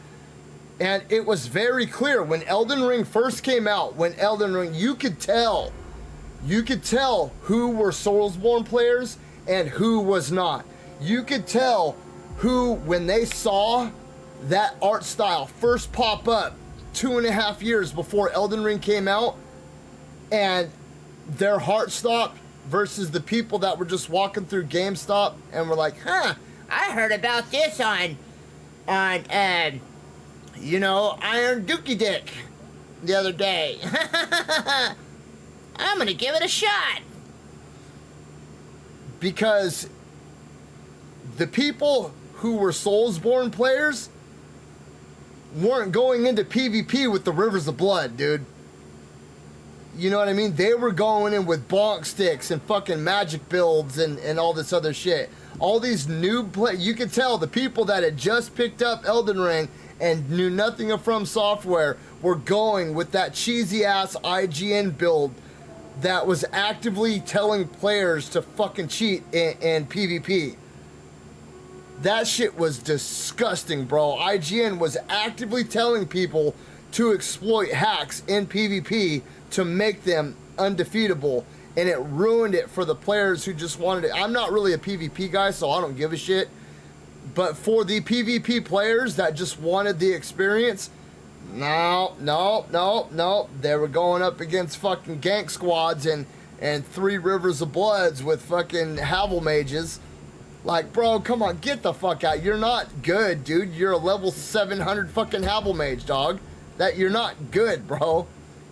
And it was very clear when Elden Ring first came out. When Elden Ring, you could tell who were Soulsborne players and who was not. You could tell who, when they saw that art style first pop up 2.5 years before Elden Ring came out, and their heart stopped, versus the people that were just walking through GameStop and were like, huh, I heard about this on Iron Dookie Dick the other day. I'm gonna give it a shot. Because the people who were Soulsborne players weren't going into PvP with the Rivers of Blood, dude. You know what I mean? They were going in with bonk sticks and fucking magic builds and all this other shit. All these noob you could tell the people that had just picked up Elden Ring and knew nothing of From Software were going with that cheesy ass IGN build that was actively telling players to fucking cheat in PvP. That shit was disgusting, bro. IGN was actively telling people to exploit hacks in PvP to make them undefeatable, and it ruined it for the players who just wanted it. I'm not really a PvP guy, so I don't give a shit. But for the PvP players that just wanted the experience, no. They were going up against fucking gank squads and 3 Rivers of Bloods with fucking Havel mages. Like, bro, come on, get the fuck out. You're not good, dude. You're a level 700 fucking Havel mage, dog. That you're not good, bro.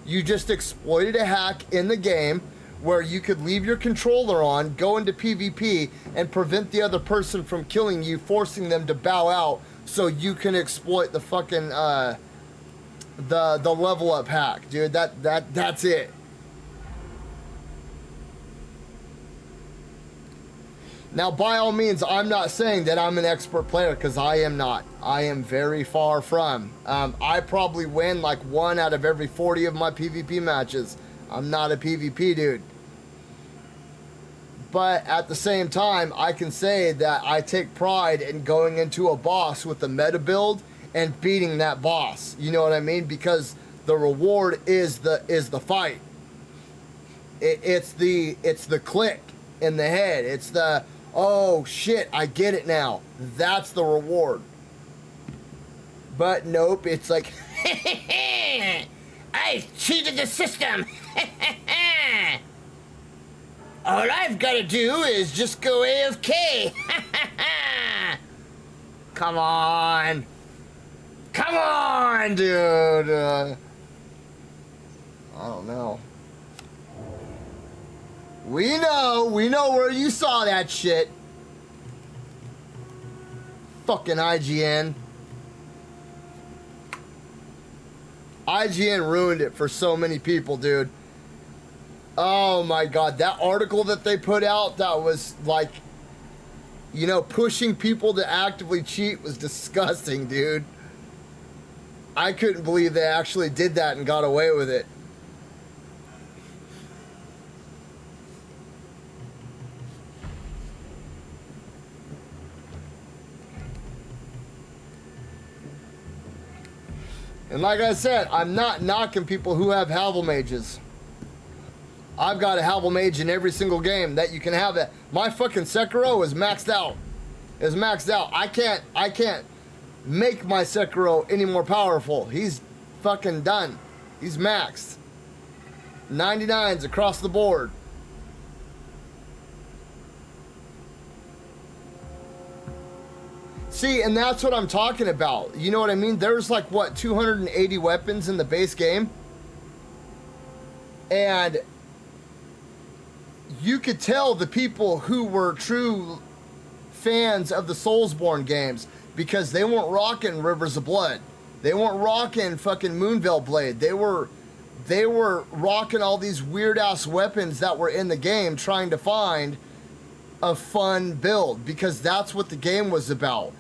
You just exploited a hack in the game where you could leave your controller on, go into PvP, and prevent the other person from killing you, forcing them to bow out so you can exploit the fucking the level up hack, dude. That's it. Now, by all means, I'm not saying that I'm an expert player, because I am not. I am very far from. I probably win like 1 out of every 40 of my PvP matches. I'm not a PvP dude. But at the same time, I can say that I take pride in going into a boss with a meta build and beating that boss. You know what I mean? Because the reward is the fight. It's the click in the head. It's the, oh shit, I get it now. That's the reward. But nope, it's like, I cheated the system. All I've got to do is just go AFK. Come on. Come on, dude. I don't know. We know where you saw that shit. Fucking IGN. IGN ruined it for so many people, dude. Oh my god, that article that they put out that was like, you know, pushing people to actively cheat was disgusting, dude. I couldn't believe they actually did that and got away with it. And like I said, I'm not knocking people who have Havel mages. I've got a Havel mage in every single game that you can have it. My fucking Sekiro is maxed out. Is maxed out. I can't make my Sekiro any more powerful. He's fucking done. He's maxed. 99s across the board. See, and that's what I'm talking about. You know what I mean? There's like, what, 280 weapons in the base game? And you could tell the people who were true fans of the Soulsborne games, because they weren't rocking Rivers of Blood. They weren't rocking fucking Moonveil Blade. They were rocking all these weird ass weapons that were in the game, trying to find a fun build, because that's what the game was about.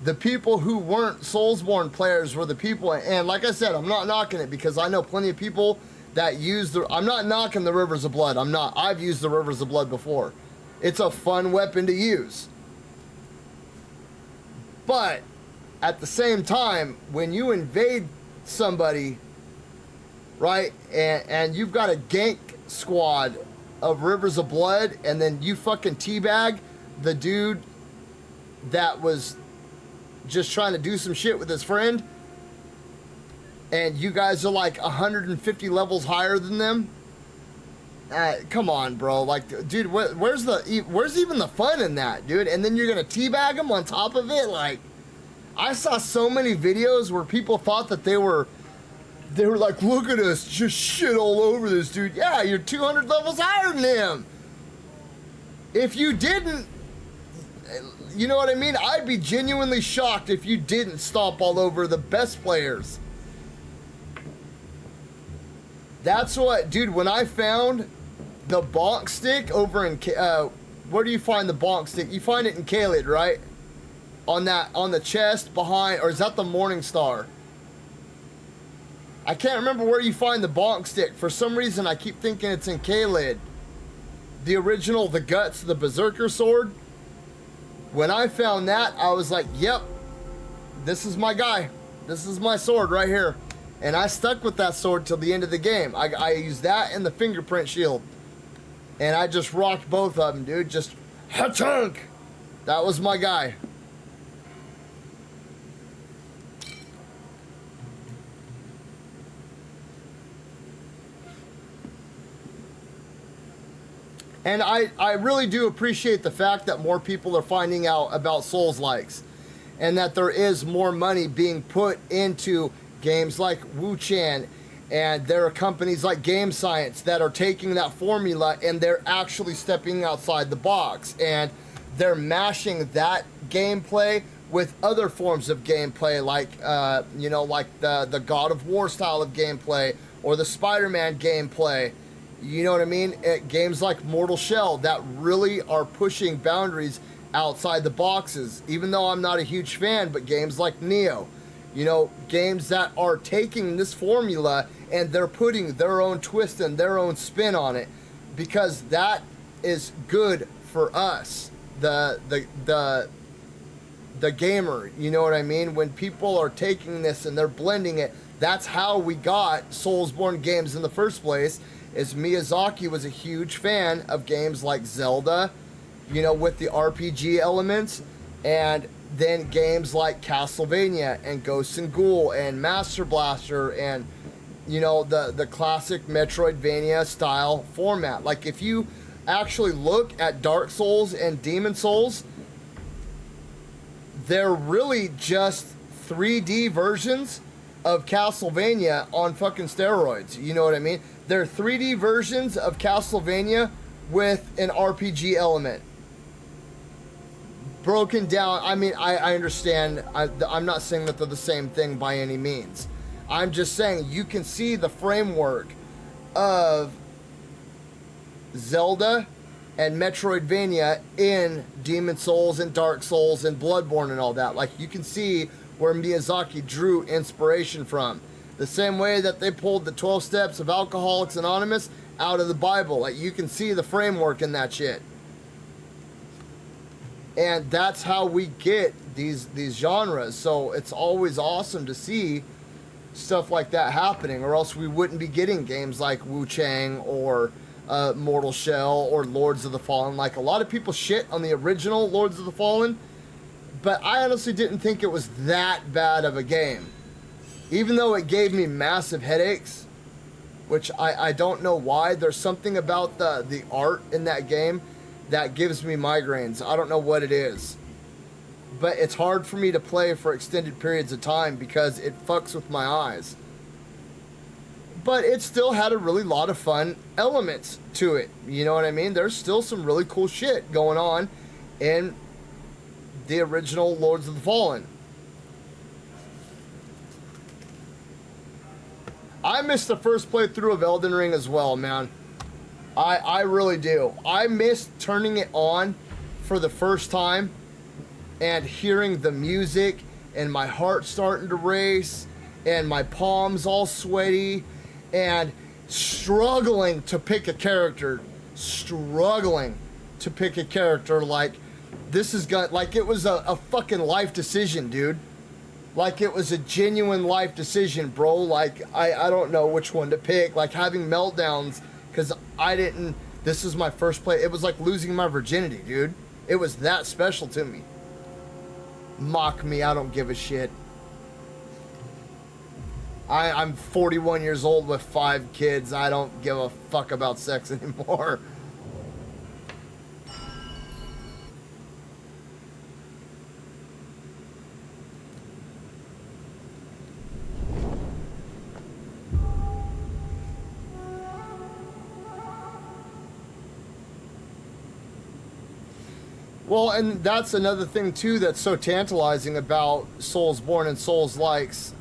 The people who weren't Soulsborne players were the people, and like I said, I'm not knocking it, because I know plenty of people that use the, I'm not knocking the Rivers of Blood. I'm not. I've used the Rivers of Blood before. It's a fun weapon to use. But at the same time, when you invade somebody, right, and you've got a gank squad of Rivers of Blood, and then you fucking teabag the dude that was just trying to do some shit with his friend, and you guys are like 150 levels higher than them. Come on, bro. Like, dude, where's even the fun in that, dude? And then you're gonna teabag them on top of it. Like, I saw so many videos where people thought that they were like, look at us, just shit all over this dude. Yeah, you're 200 levels higher than him. If you didn't, you know what I mean? I'd be genuinely shocked if you didn't stomp all over the best players. That's what, dude, when I found the bonk stick over in, where do you find the bonk stick? You find it in Caelid, right? On the chest behind, or is that the Morning Star? I can't remember where you find the bonk stick. For some reason, I keep thinking it's in Caelid. The original, the Guts, the Berserker sword. When I found that, I was like, yep, this is my guy. This is my sword right here. And I stuck with that sword till the end of the game. I used that and the fingerprint shield. And I just rocked both of them, dude. Just ha-chunk. That was my guy. And I really do appreciate the fact that more people are finding out about Souls-likes, and that there is more money being put into games like Wuchang, and there are companies like Game Science that are taking that formula and they're actually stepping outside the box, and they're mashing that gameplay with other forms of gameplay, like you know, like the God of War style of gameplay or the Spider-Man gameplay. You know what I mean? Games like Mortal Shell that really are pushing boundaries outside the boxes. Even though I'm not a huge fan, but games like Neo, you know, games that are taking this formula and they're putting their own twist and their own spin on it, because that is good for us, the gamer. You know what I mean? When people are taking this and they're blending it, that's how we got Soulsborne games in the first place. Is Miyazaki was a huge fan of games like Zelda, you know, with the RPG elements, and then games like Castlevania and Ghosts and Ghoul and Master Blaster and, you know, the classic Metroidvania style format. Like, if you actually look at Dark Souls and Demon Souls, they're really just 3D versions of Castlevania on fucking steroids. You know what I mean? They're 3D versions of Castlevania with an RPG element. Broken down. I mean, I understand. I'm not saying that they're the same thing by any means. I'm just saying you can see the framework of Zelda and Metroidvania in Demon Souls and Dark Souls and Bloodborne and all that. Like, you can see where Miyazaki drew inspiration from. The same way that they pulled the 12 steps of Alcoholics Anonymous out of the Bible. Like, you can see the framework in that shit. And that's how we get these genres. So it's always awesome to see stuff like that happening, or else we wouldn't be getting games like Wuchang or Mortal Shell or Lords of the Fallen. Like, a lot of people shit on the original Lords of the Fallen, but I honestly didn't think it was that bad of a game. Even though it gave me massive headaches, which I don't know why. There's something about the art in that game that gives me migraines. I don't know what it is. But it's hard for me to play for extended periods of time because it fucks with my eyes. But it still had a really lot of fun elements to it. You know what I mean? There's still some really cool shit going on in the original Lords of the Fallen. I missed the first playthrough of Elden Ring as well, man. I really do. I missed turning it on for the first time and hearing the music and my heart starting to race and my palms all sweaty and struggling to pick a character. Like, this is gonna, like, it was a fucking life decision, dude. Like, it was a genuine life decision, bro. Like, I don't know which one to pick. Like, having meltdowns because I didn't This is my first play. It was like losing my virginity, dude. It was that special to me. Mock me, I don't give a shit. I'm 41 years old with 5 kids. I don't give a fuck about sex anymore. Well, and that's another thing too that's so tantalizing about Soulsborne and Souls likes.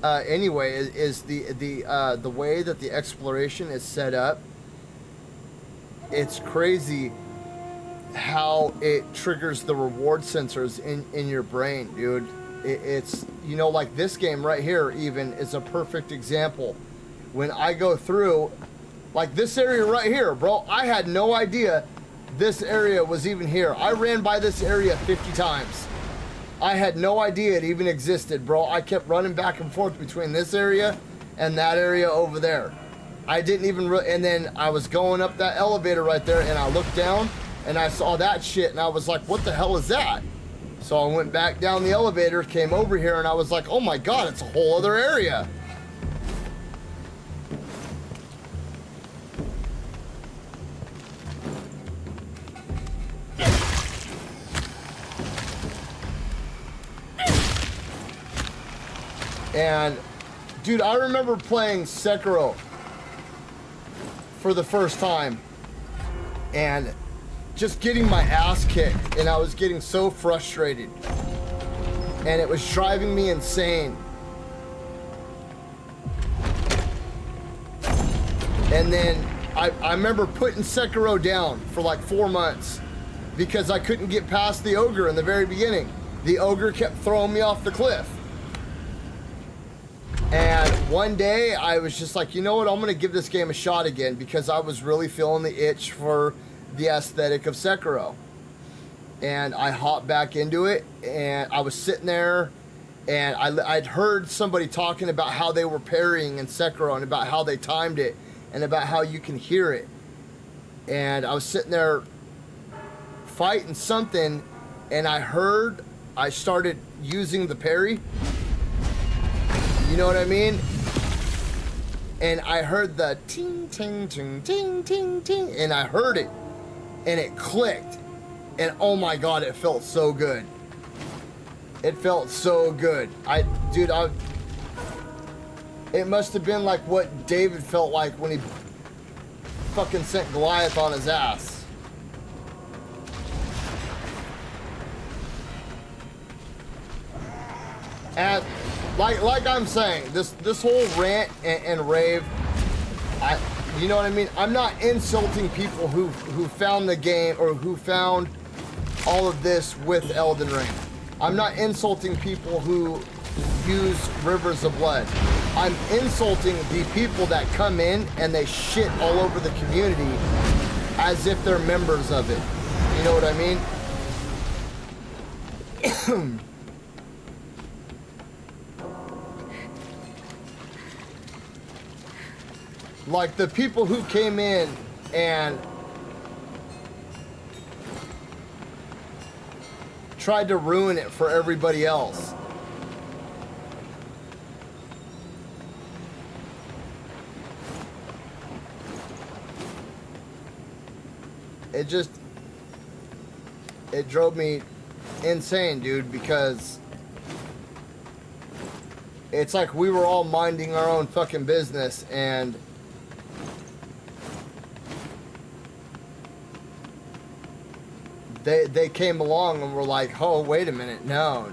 Anyway, is the way that the exploration is set up. It's crazy how it triggers the reward sensors in your brain, dude. It's, you know, like this game right here even is a perfect example. When I go through, like this area right here, bro, I had no idea this area was even here. I ran by this area 50 times. I had no idea it even existed, bro. I kept running back and forth between this area and that area over there. I didn't even, and then I was going up that elevator right there and I looked down and I saw that shit and I was like, what the hell is that? So I went back down the elevator, came over here and I was like, oh my God, it's a whole other area. And dude, I remember playing Sekiro for the first time and just getting my ass kicked, and I was getting so frustrated and it was driving me insane. And then I remember putting Sekiro down for like 4 months because I couldn't get past the ogre in the very beginning. The ogre kept throwing me off the cliff. And one day I was just like, you know what, I'm gonna give this game a shot again because I was really feeling the itch for the aesthetic of Sekiro. And I hopped back into it and I was sitting there and I'd heard somebody talking about how they were parrying in Sekiro and about how they timed it and about how you can hear it. And I was sitting there fighting something and I started using the parry. You know what I mean? And I heard the ting, ting, ting, ting, ting, ting, and I heard it, and it clicked, and oh my God, it felt so good. It felt so good. It must have been like what David felt like when he fucking sent Goliath on his ass. And like I'm saying, this whole rant and rave, you know what I mean? I'm not insulting people who found the game or who found all of this with Elden Ring. I'm not insulting people who use Rivers of Blood. I'm insulting the people that come in and they shit all over the community as if they're members of it. You know what I mean? Like the people who came in and tried to ruin it for everybody else. It drove me insane, dude, because it's like we were all minding our own fucking business and they came along and were like, oh, wait a minute, no.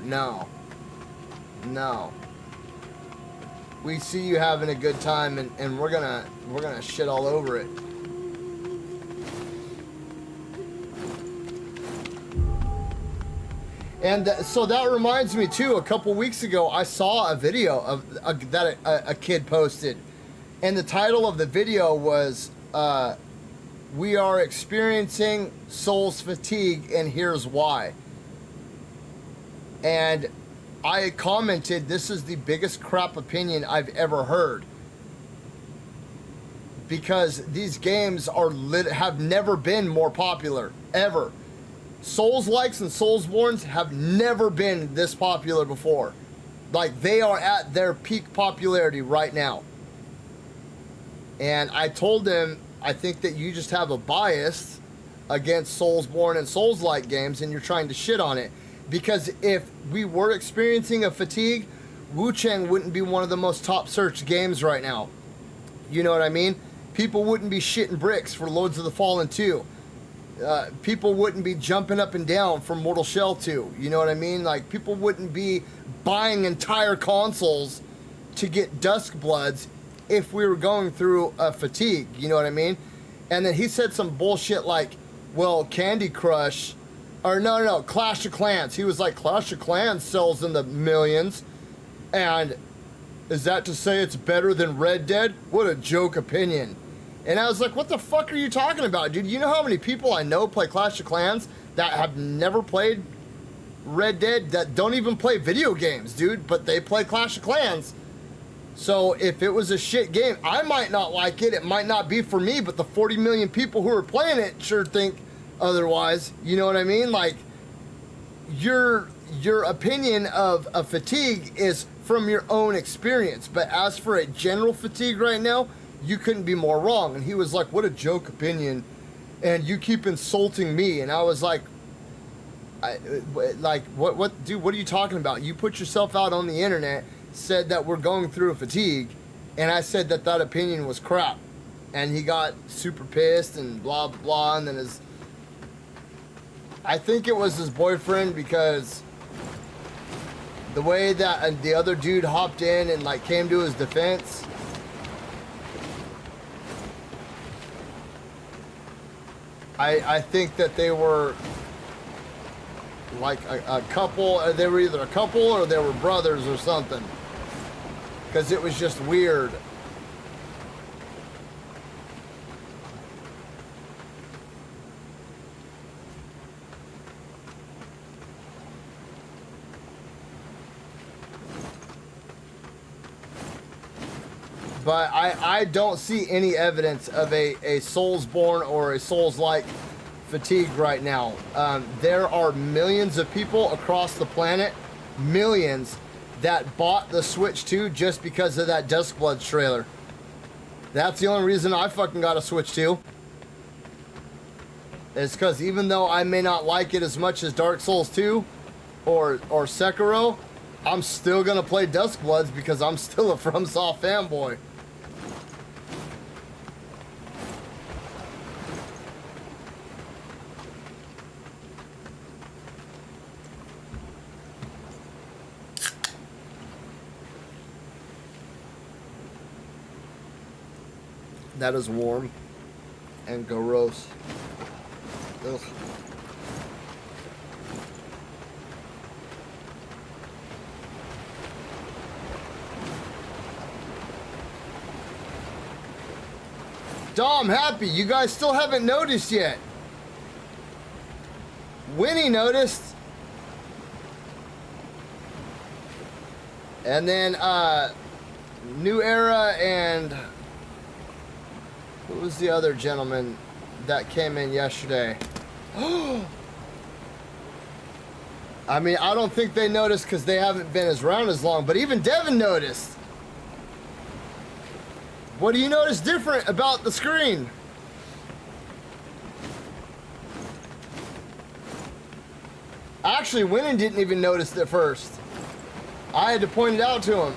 We see you having a good time and we're gonna shit all over it. And so that reminds me too, a couple weeks ago I saw a video of that a kid posted, and the title of the video was we are experiencing Souls fatigue and here's why. And I commented, this is the biggest crap opinion I've ever heard. because these games have never been more popular, ever. Souls-likes and Soulsborns have never been this popular before. Like, they are at their peak popularity right now. And I told him, I think that you just have a bias against Soulsborne and Souls-like games, and you're trying to shit on it. Because if we were experiencing a fatigue, Wuchang wouldn't be one of the most top searched games right now. You know what I mean? People wouldn't be shitting bricks for Lords of the Fallen 2. People wouldn't be jumping up and down for Mortal Shell 2. You know what I mean? Like, people wouldn't be buying entire consoles to get Duskbloods if we were going through a fatigue. You know what I mean? And then he said some bullshit like, well, Candy Crush, or no, Clash of Clans. He was like, Clash of Clans sells in the millions. And is that to say it's better than Red Dead? What a joke opinion. And I was like, what the fuck are you talking about, dude? You know how many people I know play Clash of Clans that have never played Red Dead, that don't even play video games, dude, but they play Clash of Clans. So if it was a shit game, I might not like it. It might not be for me, but the 40 million people who are playing it sure think otherwise. You know what I mean? Like, your opinion of a fatigue is from your own experience. But as for a general fatigue right now, you couldn't be more wrong. And he was like, what a joke opinion. And you keep insulting me. And I was like, what, dude, what are you talking about? You put yourself out on the internet, said that we're going through a fatigue, and I said that that opinion was crap. And he got super pissed and blah, blah, and then I think it was his boyfriend, because the way that the other dude hopped in and like came to his defense, I think that they were like a couple. They were either a couple or they were brothers or something, because it was just weird. But I don't see any evidence of a Soulsborne or a Souls-like fatigue right now. There are millions of people across the planet, millions, that bought the Switch 2 just because of that Duskbloods trailer. That's the only reason I fucking got a Switch 2. It's because even though I may not like it as much as Dark Souls 2 or Sekiro, I'm still gonna play Duskbloods because I'm still a FromSoft fanboy. That is warm and gross. Ugh. Dom, happy, you guys still haven't noticed yet. Winnie noticed. And then New Era and who was the other gentleman that came in yesterday? I mean, I don't think they noticed because they haven't been around as long, but even Devin noticed. What do you notice different about the screen? Actually, Winnan didn't even notice it first. I had to point it out to him.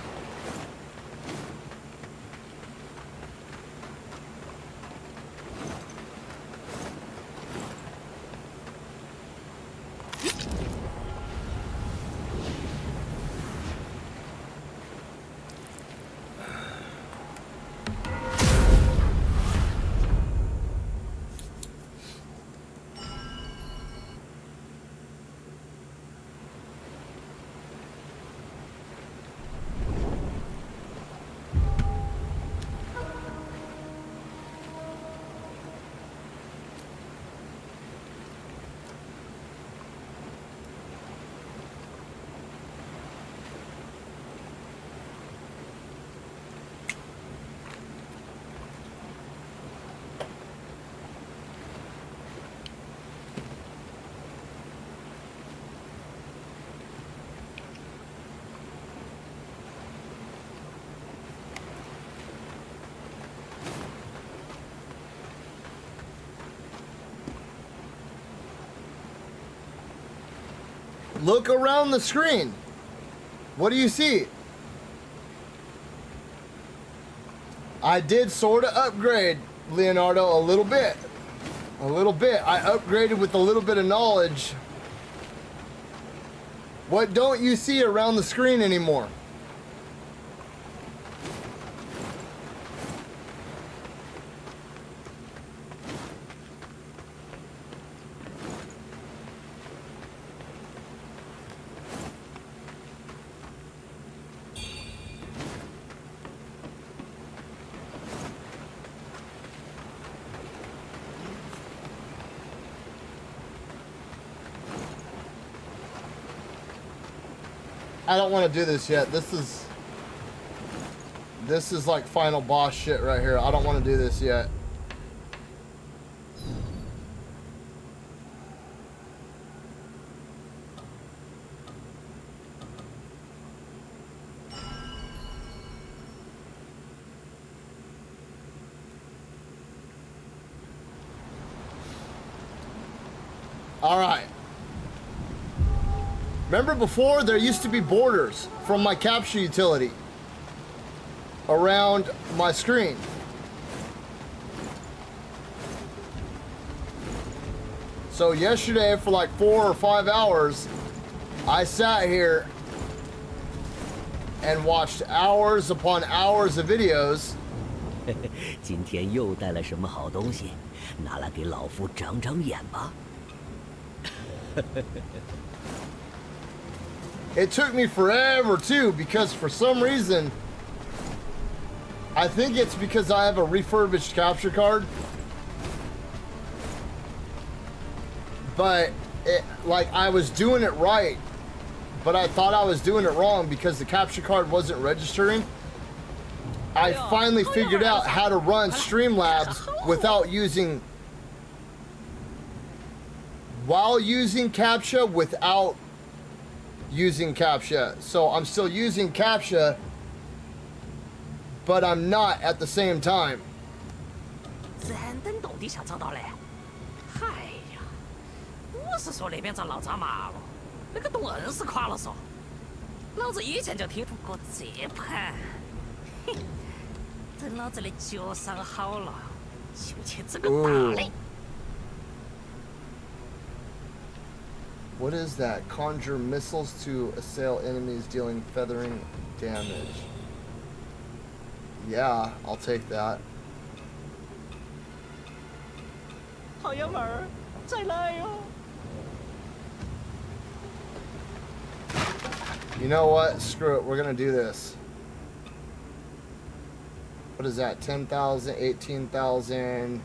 Look around the screen. What do you see? I did sort of upgrade, Leonardo, a little bit. A little bit. I upgraded with a little bit of knowledge. What don't you see around the screen anymore? I don't want to do this yet. This is like final boss shit right here. I don't want to do this yet. All right. Remember before, there used to be borders from my capture utility around my screen. So yesterday for like 4 or 5 hours, I sat here and watched hours upon hours of videos. 今天又带了什么好东西？拿来给老夫长长眼吧。It took me forever too, because for some reason, I think it's because I have a refurbished capture card. But like I was doing it right, but I thought I was doing it wrong because the capture card wasn't registering. I finally figured out how to run Streamlabs without using, while using CAPTCHA without using CAPTCHA. So I'm still using CAPTCHA, but I'm not at the same time. 咱等到底想找到嘞？嗨呀，不是说那边遭闹炸麻了，那个洞硬是垮了嗦。老子以前就听过这盘，嘿，等老子的脚伤好了，就去这个大的。 What is that? Conjure missiles to assail enemies, dealing feathering damage. Yeah, I'll take that. 好爷们儿，再来哟！ You know what? Screw it. We're gonna do this. What is that? 10,000, 18,000,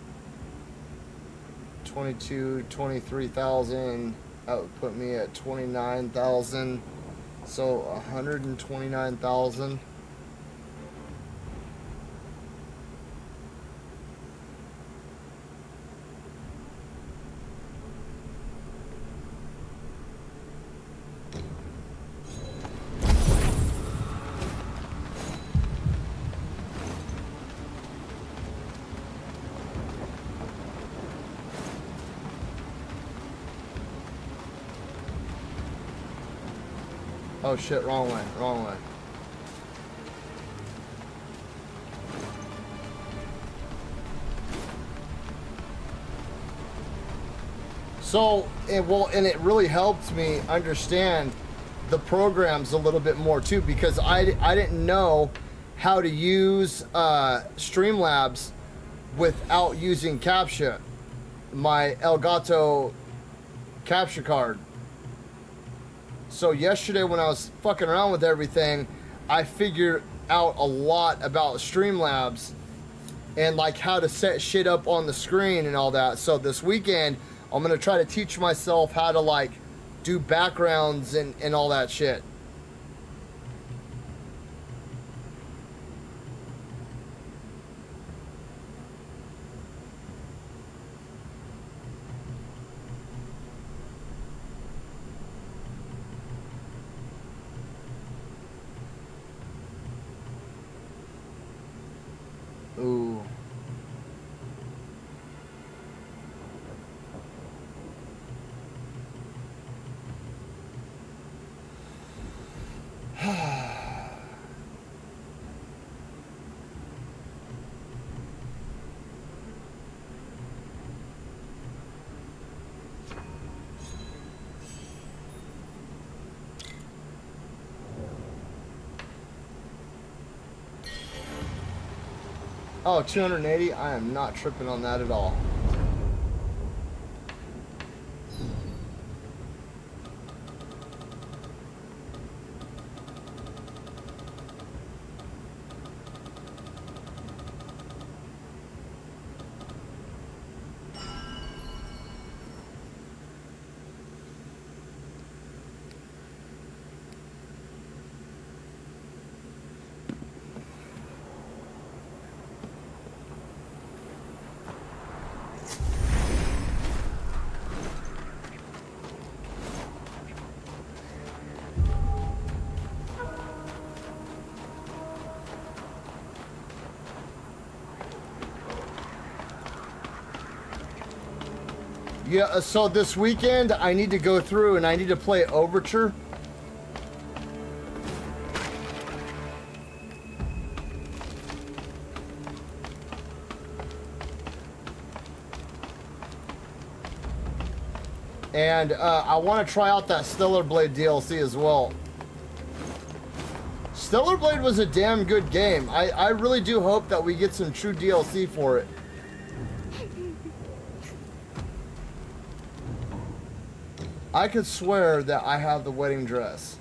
22, 23,000. That would put me at 29,000. So 129,000. Oh shit, wrong way, wrong way. So, and it really helped me understand the programs a little bit more too, because I didn't know how to use Streamlabs without using CAPTCHA, my Elgato capture card. So yesterday when I was fucking around with everything, I figured out a lot about Streamlabs and like how to set shit up on the screen and all that. So this weekend, I'm gonna try to teach myself how to like do backgrounds and all that shit. Ooh. Oh, 280? I am not tripping on that at all. Yeah, so this weekend I need to go through and I need to play Overture. And I want to try out that Stellar Blade DLC as well. Stellar Blade was a damn good game. I really do hope that we get some true DLC for it. I could swear that I have the wedding dress.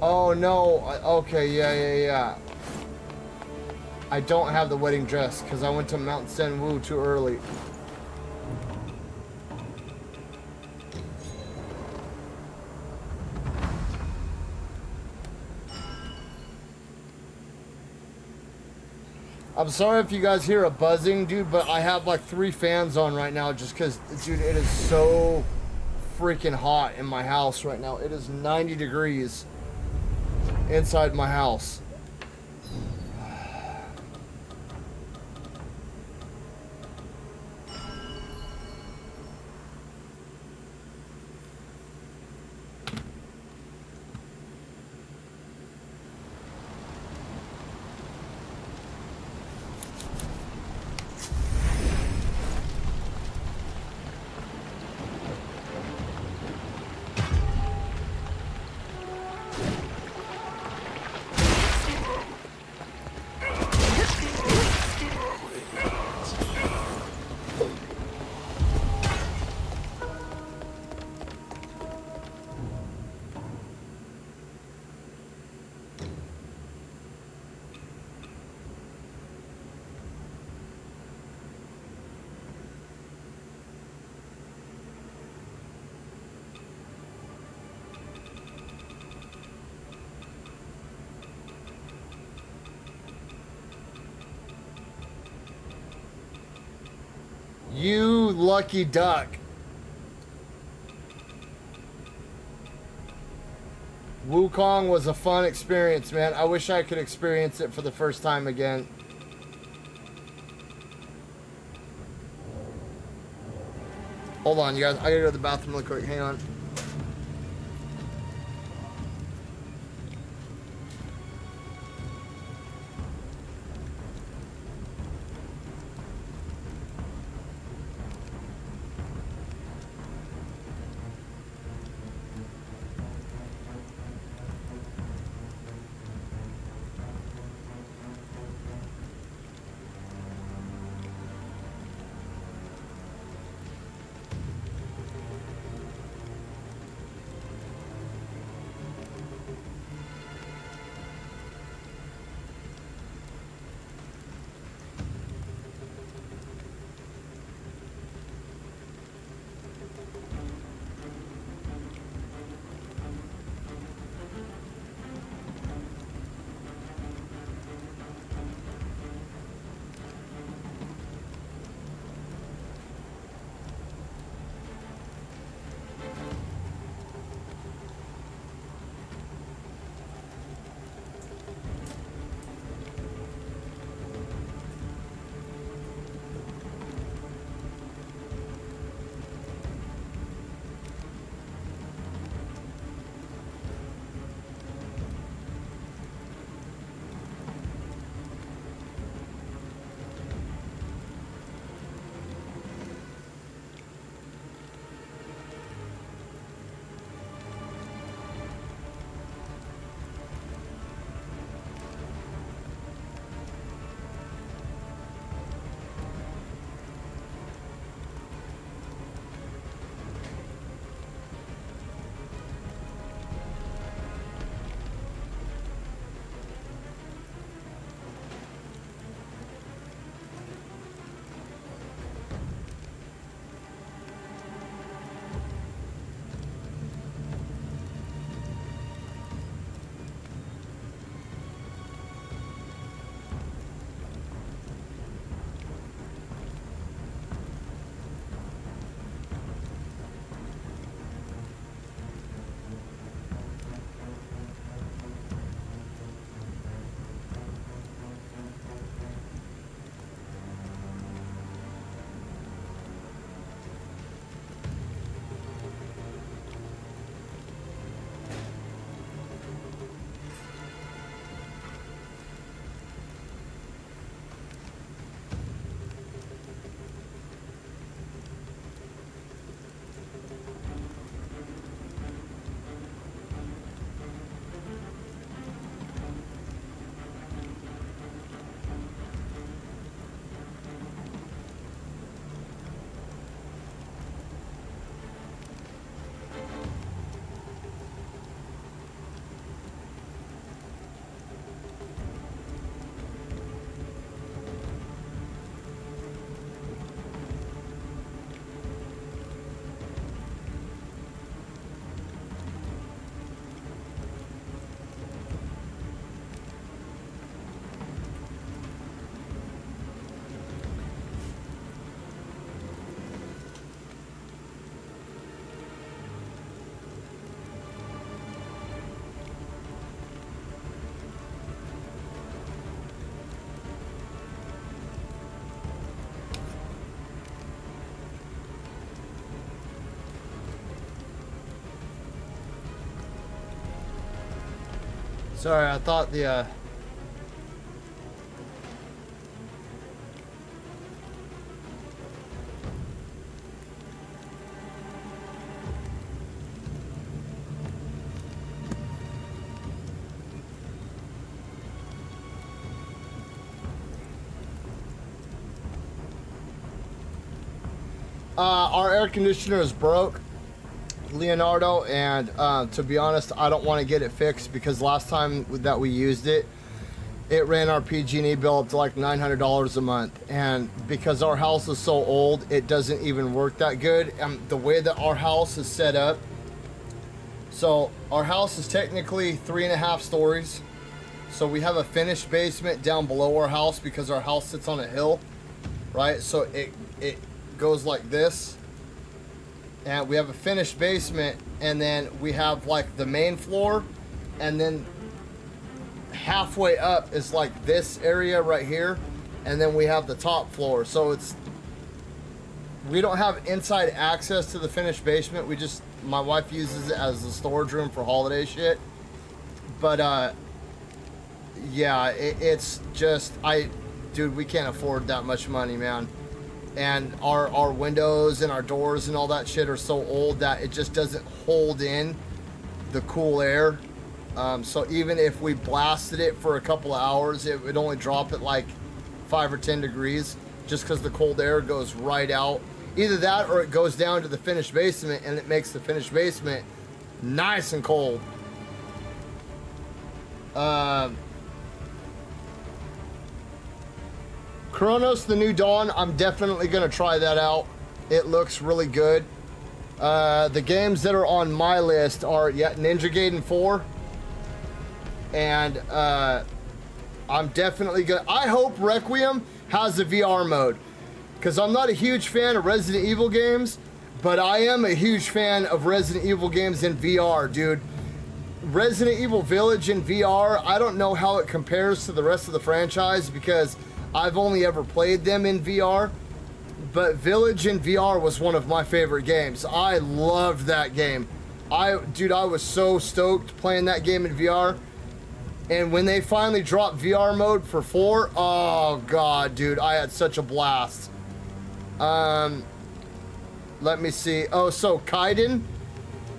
Oh no, okay, yeah. I don't have the wedding dress because I went to Mount Senwu too early. I'm sorry if you guys hear a buzzing, dude, but I have like 3 fans on right now just because, dude, it is so freaking hot in my house right now. It is 90 degrees inside my house. You lucky duck. Wuchang was a fun experience, man. I wish I could experience it for the first time again. Hold on, you guys. I gotta go to the bathroom really quick. Hang on. Sorry, I thought the our air conditioner is broke, Leonardo, and to be honest, I don't want to get it fixed because last time that we used it, it ran our PG&E bill up to like $900 a month, and because our house is so old, it doesn't even work that good. And the way that our house is set up, so our house is technically 3.5 stories, so we have a finished basement down below our house because our house sits on a hill, right? So it goes like this, and we have a finished basement, and then we have like the main floor, and then halfway up is like this area right here, and then we have the top floor. So we don't have inside access to the finished basement. My wife uses it as a storage room for holiday shit. But yeah, it's just dude, we can't afford that much money, man. And our windows and our doors and all that shit are so old that it just doesn't hold in the cool air. So even if we blasted it for a couple of hours, it would only drop at like 5 or 10 degrees just because the cold air goes right out. Either that or it goes down to the finished basement and it makes the finished basement nice and cold. Chronos the New Dawn, I'm definitely going to try that out. It looks really good. The games that are on my list are Ninja Gaiden 4. And I'm definitely going to... I hope Requiem has a VR mode. Because I'm not a huge fan of Resident Evil games, but I am a huge fan of Resident Evil games in VR, dude. Resident Evil Village in VR, I don't know how it compares to the rest of the franchise because I've only ever played them in VR, but Village in VR was one of my favorite games. I loved that game. Dude, I was so stoked playing that game in VR. And when they finally dropped VR mode for 4, oh god, dude, I had such a blast. Let me see. Oh, so Kaiden,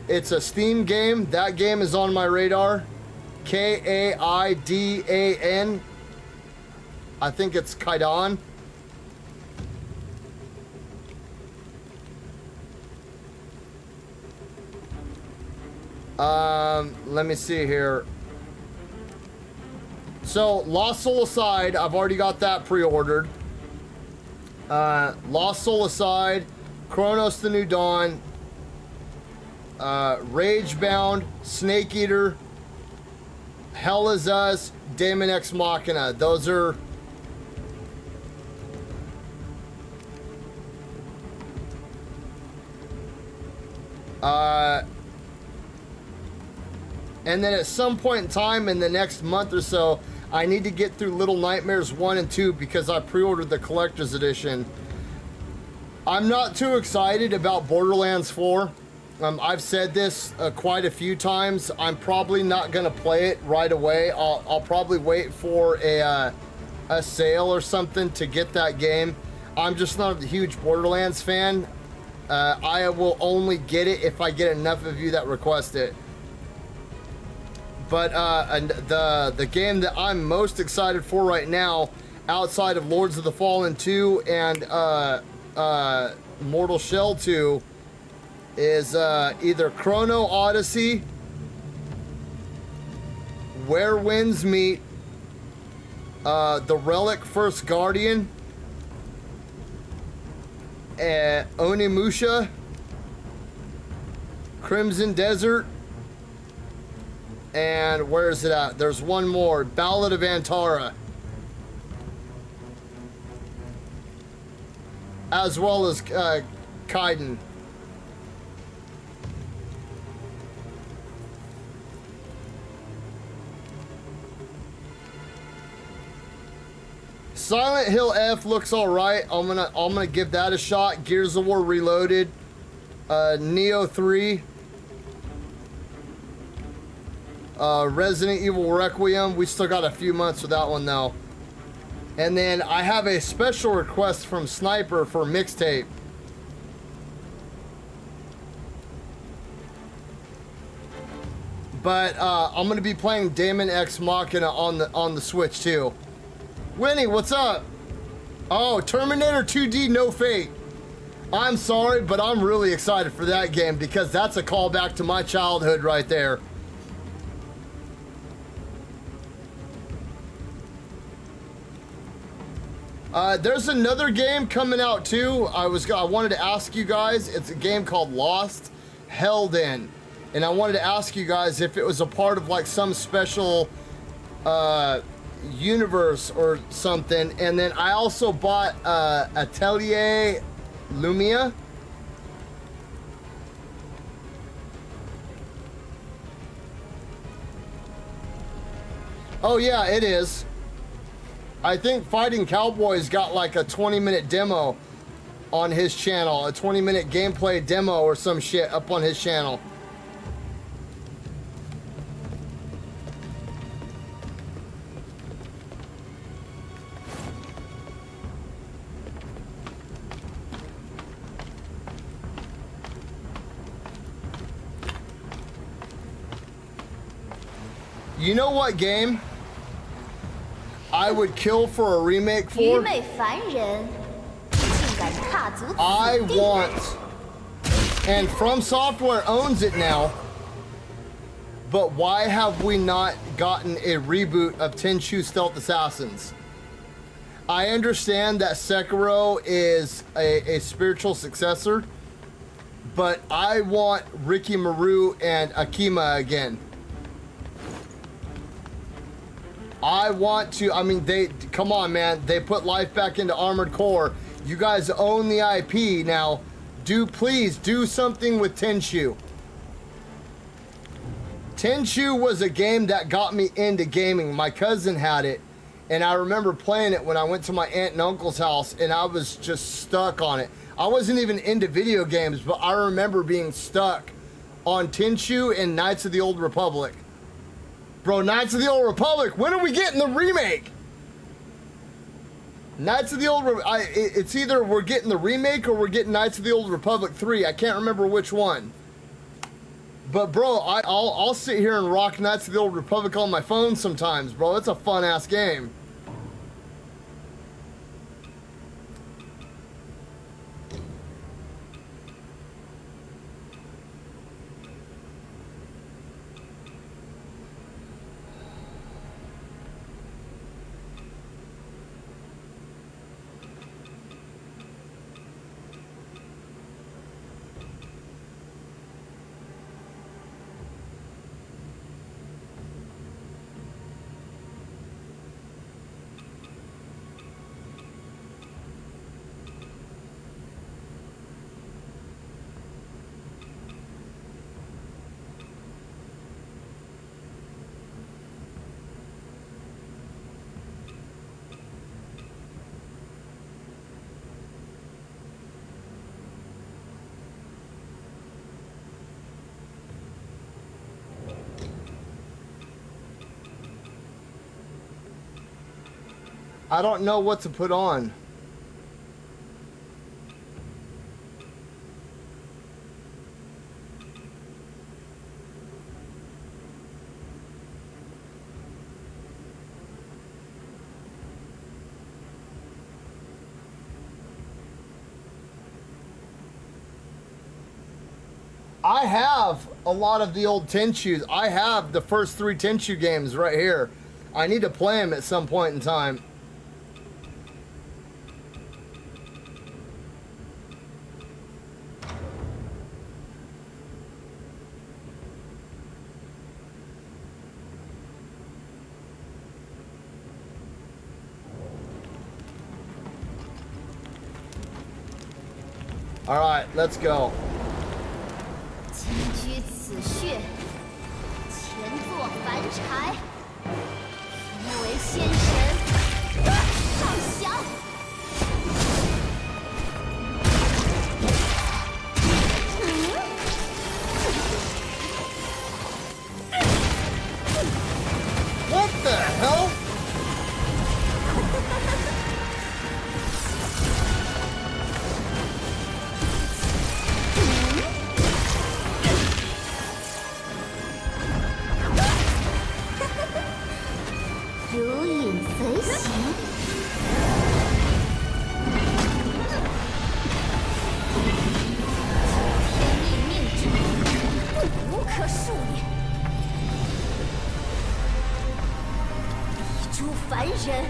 it's a Steam game. That game is on my radar. Kaidan. I think it's Kaidan. Let me see here. So, Lost Soul Aside, I've already got that pre-ordered. Lost Soul Aside, Chronos the New Dawn, Ragebound, Snake Eater, Hell Is Us, Daemon X Machina. Those are... and then at some point in time in the next month or so, I need to get through Little Nightmares 1 and 2 because I pre-ordered the collector's edition. I'm not too excited about Borderlands 4. I've said this quite a few times. I'm probably not going to play it right away. I'll probably wait for a sale or something to get that game. I'm just not a huge Borderlands fan. I will only get it if I get enough of you that request it. But the game that I'm most excited for right now, outside of Lords of the Fallen 2 and Mortal Shell 2, is either Chrono Odyssey, Where Winds Meet, The Relic First Guardian, Onimusha, Crimson Desert, and where is it at? There's one more, Ballad of Antara, as well as Kaiden. Silent Hill F looks all right. I'm gonna give that a shot. Gears of War Reloaded, Neo 3. Resident Evil Requiem. We still got a few months with that one though. And then I have a special request from Sniper for mixtape. But I'm gonna be playing Daemon X Machina on the Switch too. Winnie, what's up? Oh, Terminator 2D No Fate. I'm sorry, but I'm really excited for that game because that's a callback to my childhood right there. There's another game coming out too. I wanted to ask you guys. It's a game called Lost Held In, and I wanted to ask you guys if it was a part of like some special universe or something. And then I also bought Atelier Lumia. Oh yeah, it is. I think Fighting Cowboy's got like a 20-minute demo on his channel, a 20-minute gameplay demo or some shit up on his channel. You know what game I would kill for a remake for? I want, and From Software owns it now, but why have we not gotten a reboot of Tenchu Stealth Assassins? I understand that Sekiro is a spiritual successor, but I want Ricky Maru and Akima again. I want to, I mean, come on, man. They put life back into Armored Core. You guys own the IP now. Please do something with Tenchu. Tenchu was a game that got me into gaming. My cousin had it, and I remember playing it when I went to my aunt and uncle's house, and I was just stuck on it. I wasn't even into video games, but I remember being stuck on Tenchu and Knights of the Old Republic. Bro, Knights of the Old Republic, when are we getting the remake? Knights of the Old Republic, it's either we're getting the remake or we're getting Knights of the Old Republic 3. I can't remember which one. But bro, I'll sit here and rock Knights of the Old Republic on my phone sometimes, bro. It's a fun ass game. I don't know what to put on. I have a lot of the old Tenchus. I have the first 3 Tenchu games right here. I need to play them at some point in time. All right, let's go. 人，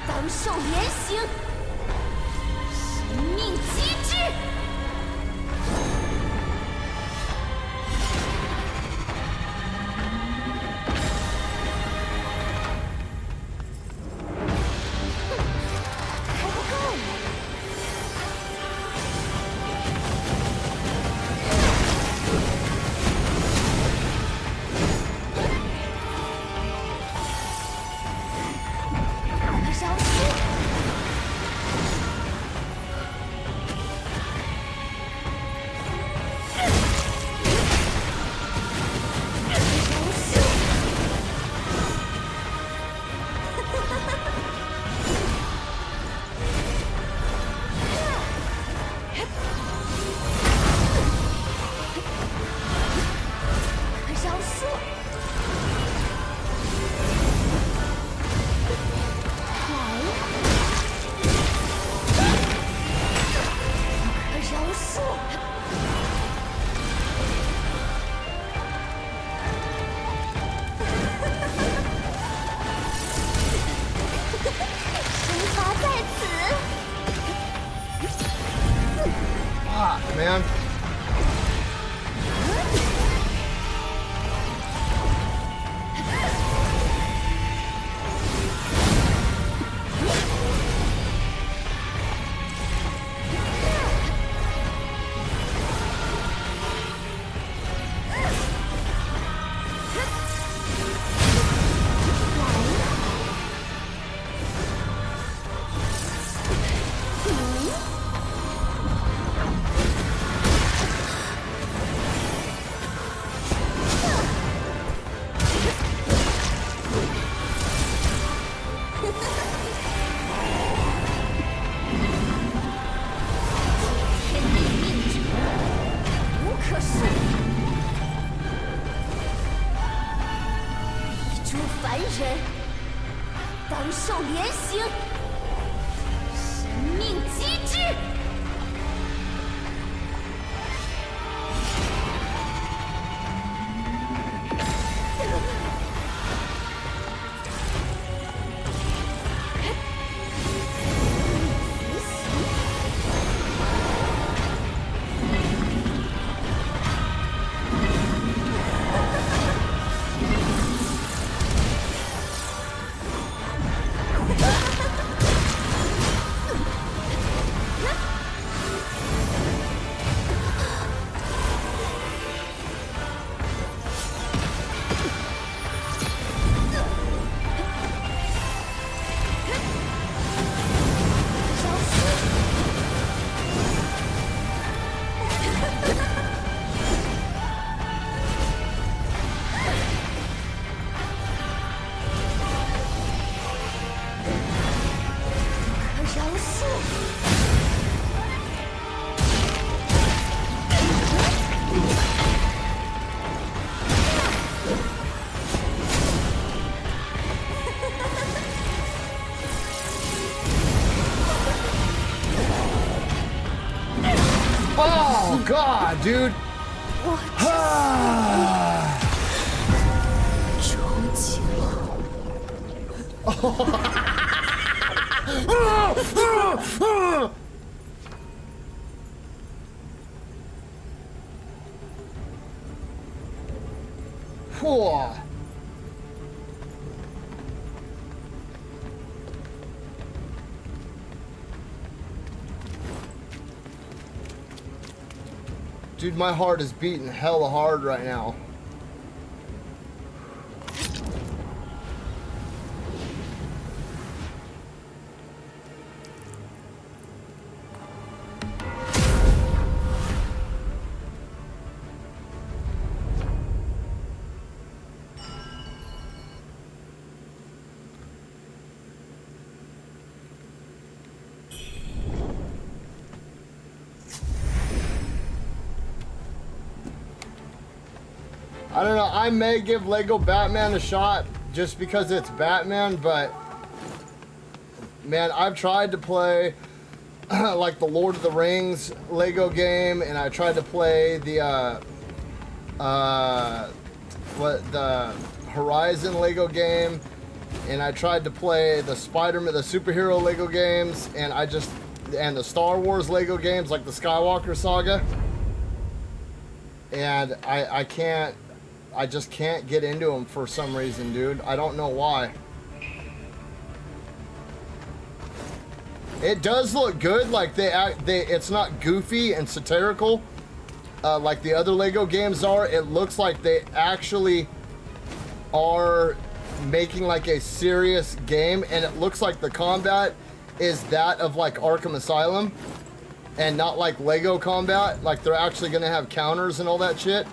当受连刑，神命机制。还不够吗？饶恕！饶恕！来，饶恕！惩罚在此。Ah, man.凡人当受连刑，神命机制。Oh God, dude. 我终结了。嚯！ Dude, my heart is beating hella hard right now. I don't know, I may give Lego Batman a shot just because it's Batman, but man, I've tried to play like the Lord of the Rings Lego game, and I tried to play the the Horizon Lego game, and I tried to play the Spider-Man, the superhero Lego games, and the Star Wars Lego games, like the Skywalker Saga. And I just can't get into them for some reason, dude. I don't know why. It does look good, like it's not goofy and satirical like the other Lego games are. It looks like they actually are making like a serious game, and it looks like the combat is that of like Arkham Asylum and not like Lego combat. Like they're actually gonna have counters and all that shit.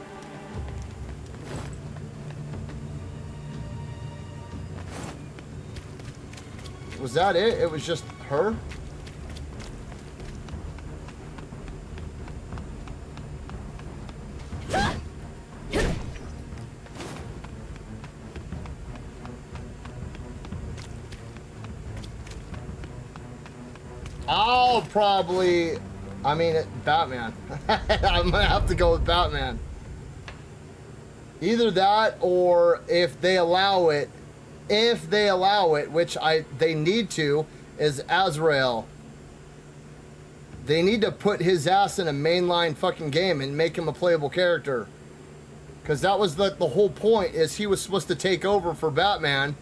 Was that it? It was just her? I'll probably, I mean, Batman. I'm gonna have to go with Batman. Either that, or if they allow it, which they need to, is Azrael. They need to put his ass in a mainline fucking game and make him a playable character. Because that was the whole point, is he was supposed to take over for Batman.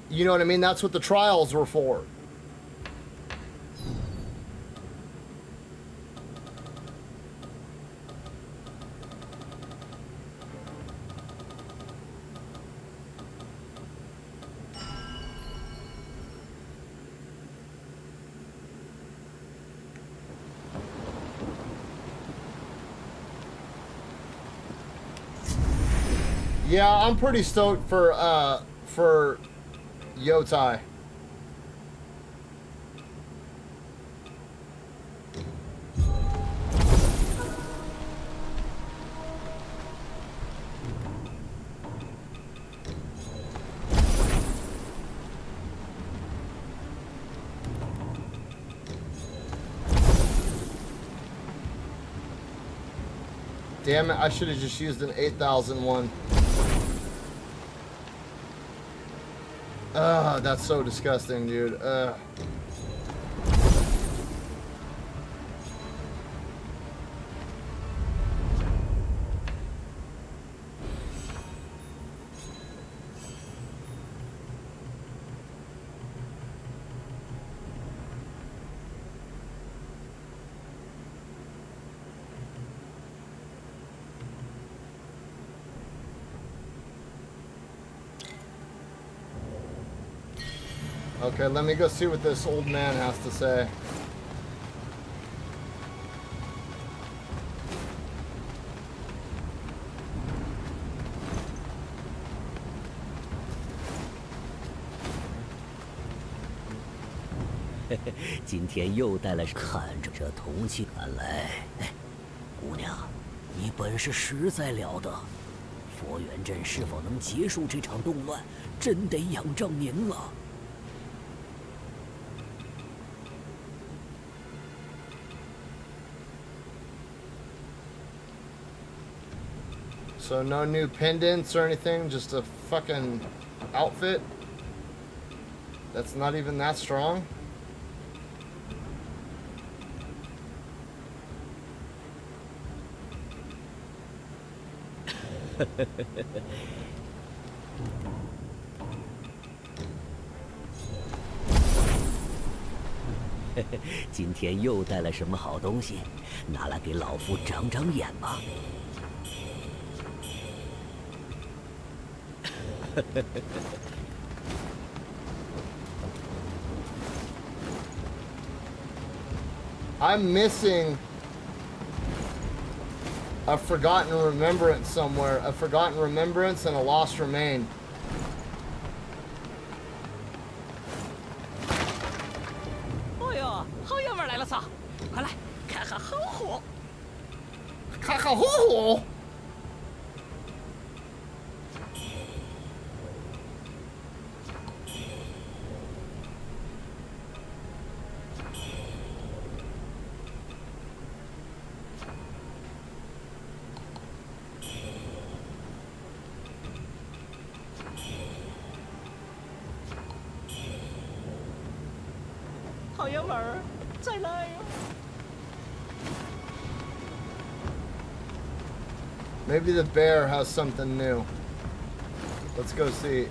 You know what I mean? That's what the trials were for. Yeah, I'm pretty stoked for Yotai. Damn it, I should have just used an 8,000 one. Ugh, that's so disgusting, dude. Ugh. Okay, let me go see what this old man has to say. Hey, 今天又带了，看着这铜器，看来，哎，姑娘，你本事实在了得。佛元镇是否能结束这场动乱，真得仰仗您了。 So no new pendants or anything, just a fucking outfit that's not even that strong. Hehe, 今天又带了什么好东西？拿来给老夫长长眼吧。I'm missing a forgotten remembrance somewhere. A forgotten remembrance and a lost remain. Oh哟，好爷们来了撒！快来看看好货！看看好货！会儿再来呀。Maybe the bear has something new. Let's go see.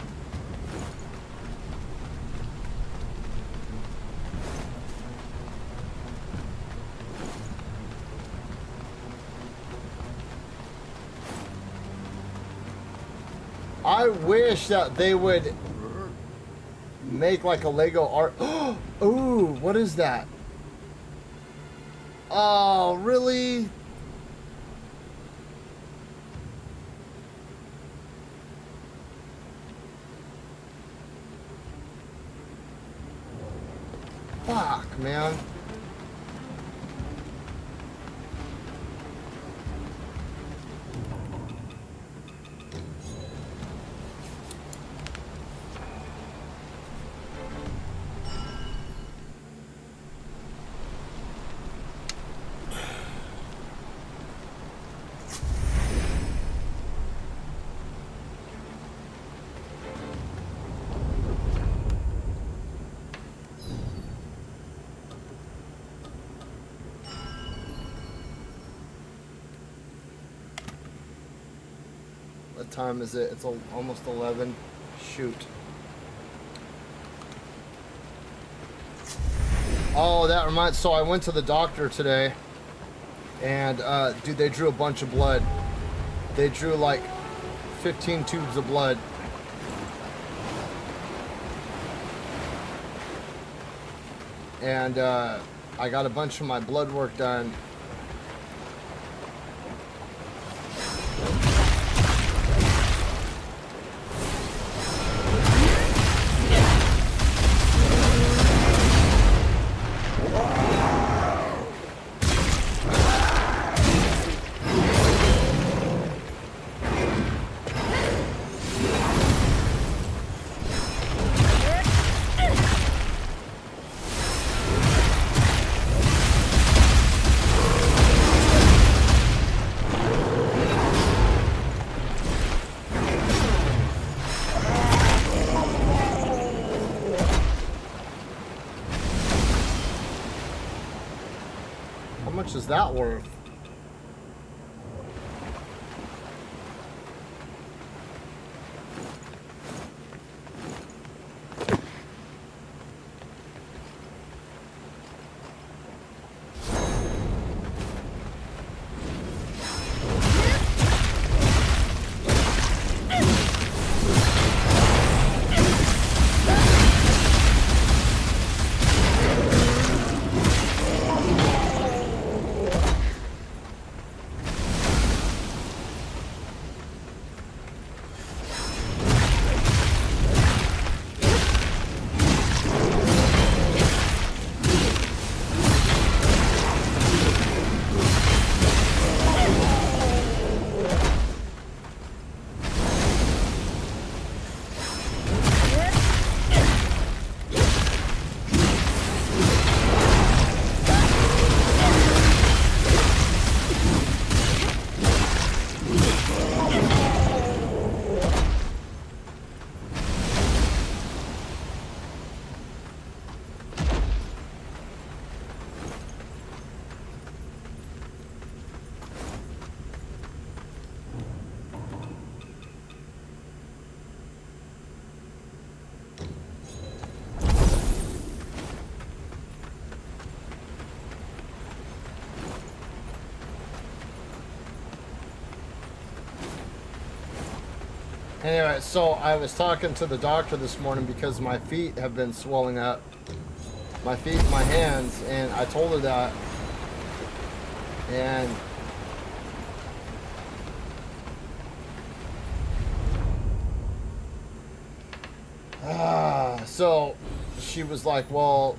I wish that they would make like a Lego art. Ooh, what is that? Oh, really? Fuck, man. What time is it? It's almost 11. Shoot. Oh, that reminds. So I went to the doctor today, and dude, they drew a bunch of blood. They drew like 15 tubes of blood. And I got a bunch of my blood work done. How much is that worth? Anyway, so I was talking to the doctor this morning because my feet have been swelling up. My feet, my hands, and I told her that. And so she was like, well,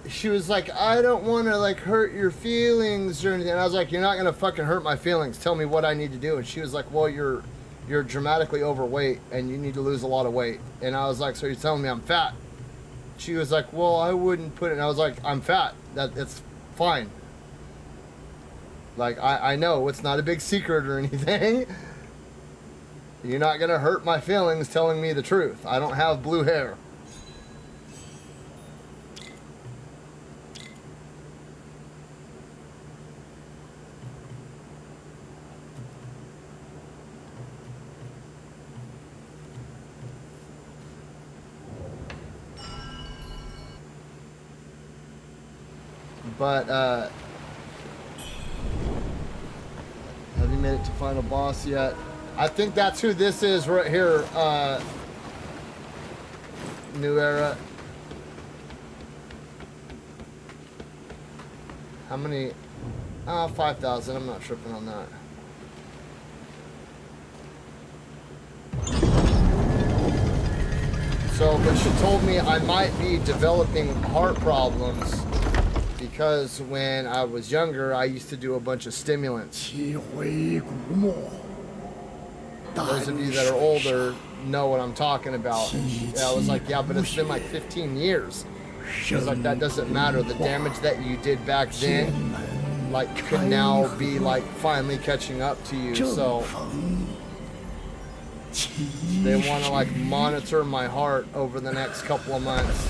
she was like, I don't want to like hurt your feelings or anything. And I was like, you're not gonna fucking hurt my feelings. Tell me what I need to do. And she was like, well, you're dramatically overweight and you need to lose a lot of weight. And I was like, so you're telling me I'm fat? She was like, well, I wouldn't put it. And I was like, I'm fat. It's fine. Like, I know it's not a big secret or anything. You're not gonna hurt my feelings telling me the truth. I don't have blue hair. But have you made it to final boss yet? I think that's who this is right here. New era. How many? 5,000. I'm not tripping on that. So, but she told me I might be developing heart problems because when I was younger, I used to do a bunch of stimulants. Those of you that are older know what I'm talking about. Yeah, I was like, yeah, but it's been like 15 years. She was like, that doesn't matter. The damage that you did back then, like, could now be like finally catching up to you. So they want to like monitor my heart over the next couple of months,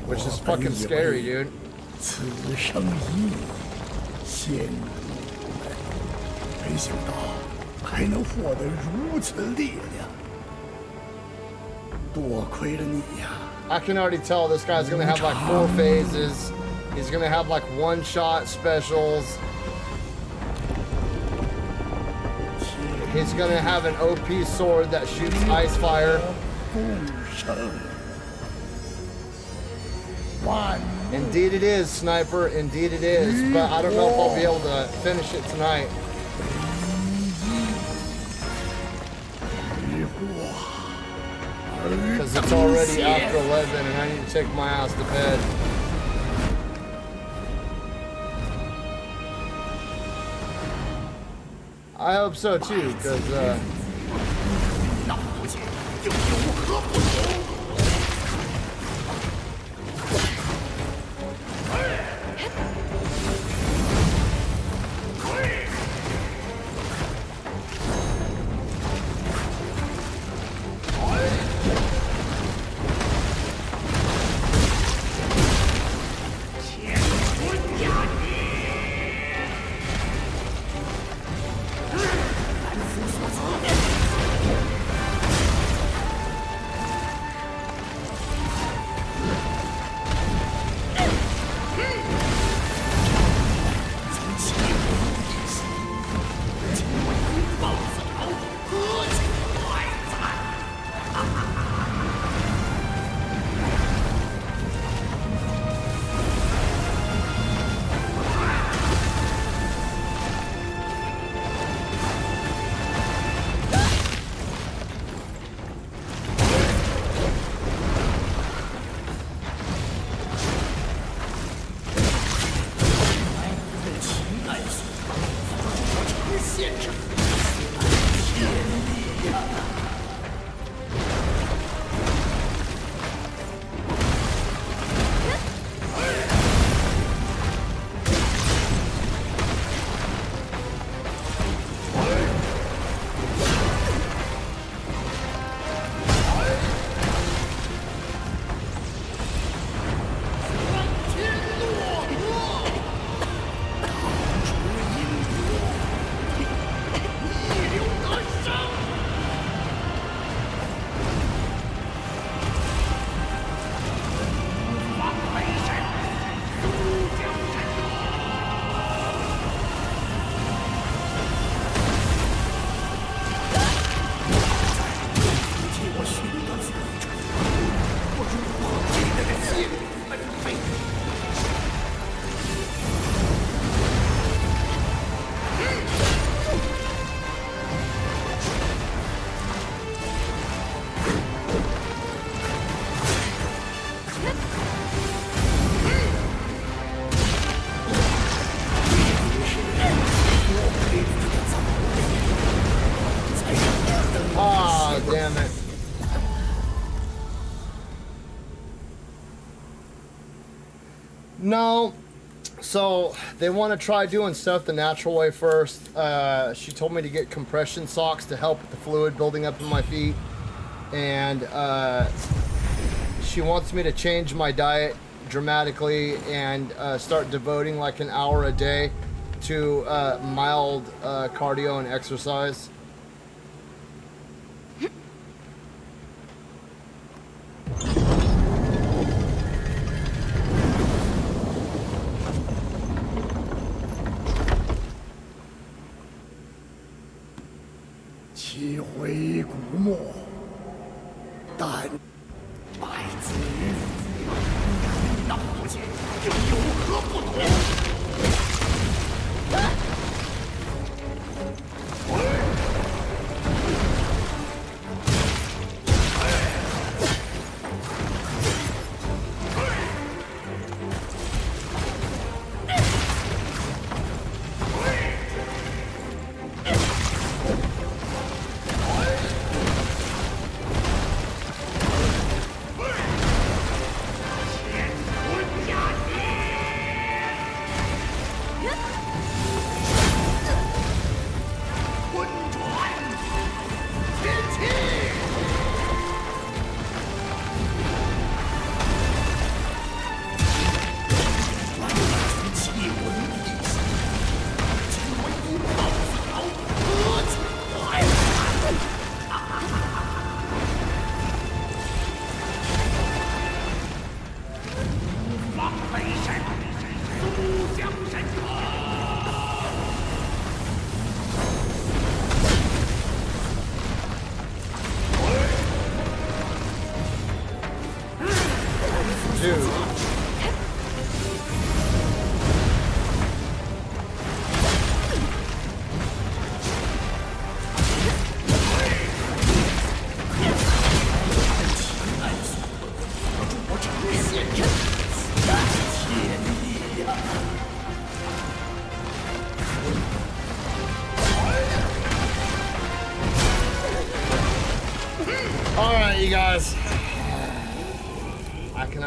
which is fucking scary, dude. 没想到还能获得如此力量，多亏了你呀！ I can already tell this guy's gonna have like 4 phases. He's gonna have like one-shot specials. He's gonna have an OP sword that shoots ice fire. Indeed it is, Sniper. Indeed it is. But I don't know if I'll be able to finish it tonight. Because it's already after 11 and I need to take my ass to bed. I hope so too, because damn it. No. So they want to try doing stuff the natural way first. She told me to get compression socks to help with the fluid building up in my feet. And she wants me to change my diet dramatically and start devoting like an hour a day to mild cardio and exercise.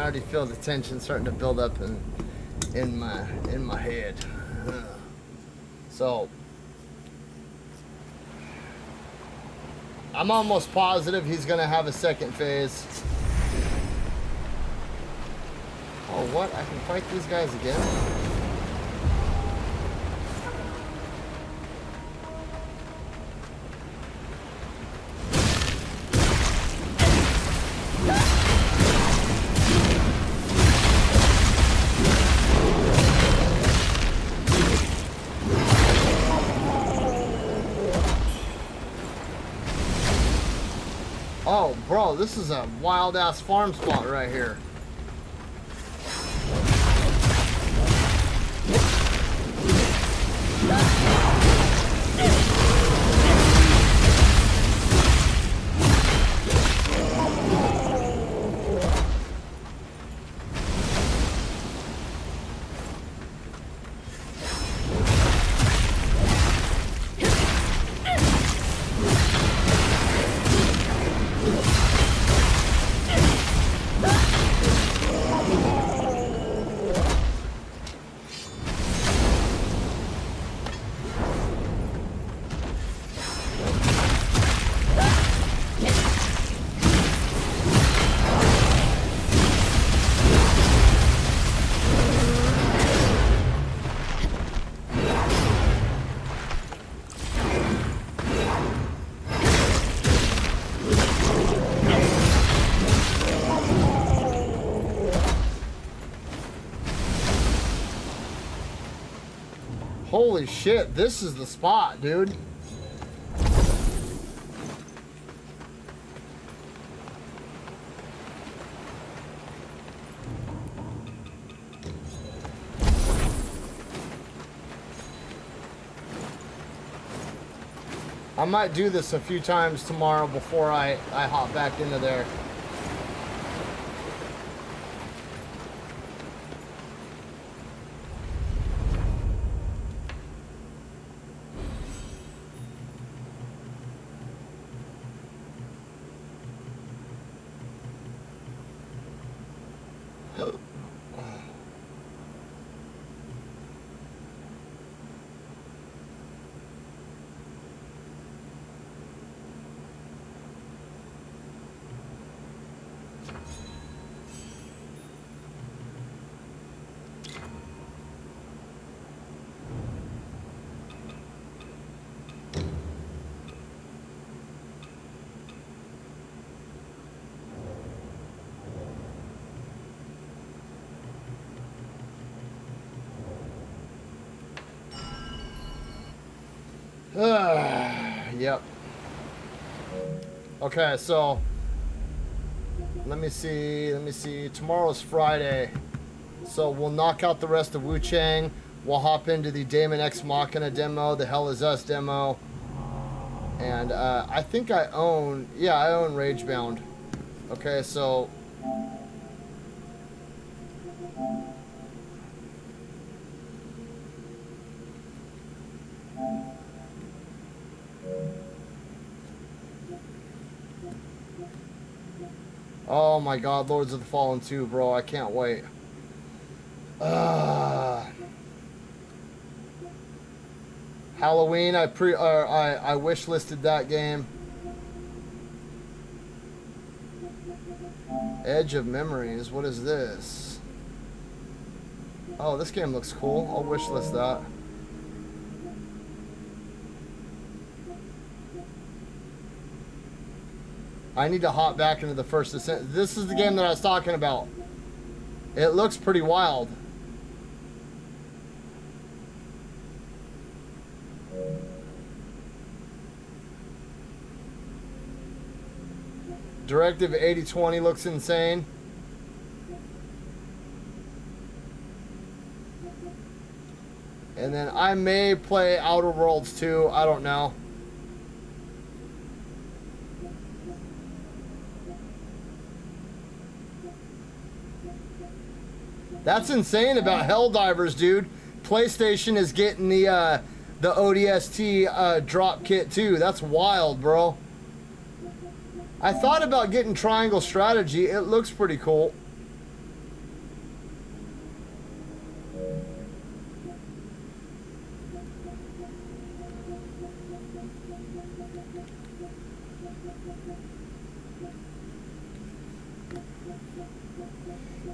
already feel the tension starting to build up in my head. So I'm almost positive he's gonna have a second phase. Oh, what? I can fight these guys again? Oh, bro, this is a wild-ass farm spot right here. Holy shit, this is the spot, dude. I might do this a few times tomorrow before I hop back into there. Yep. Okay, so let me see. Tomorrow's Friday, so we'll knock out the rest of Wuchang. We'll hop into the Daemon Ex Machina demo, the Hell Is Us demo, and I think I own Ragebound. Okay, so oh my god, Lords of the Fallen 2, bro. I can't wait. Halloween, I wish listed that game. Edge of Memories, what is this? Oh, this game looks cool. I'll wish list that. I need to hop back into the First Ascent. This is the game that I was talking about. It looks pretty wild. Directive 8020 looks insane. And then I may play Outer Worlds 2. I don't know. That's insane about Helldivers, dude. PlayStation is getting the ODST drop kit too. That's wild, bro. I thought about getting Triangle Strategy. It looks pretty cool.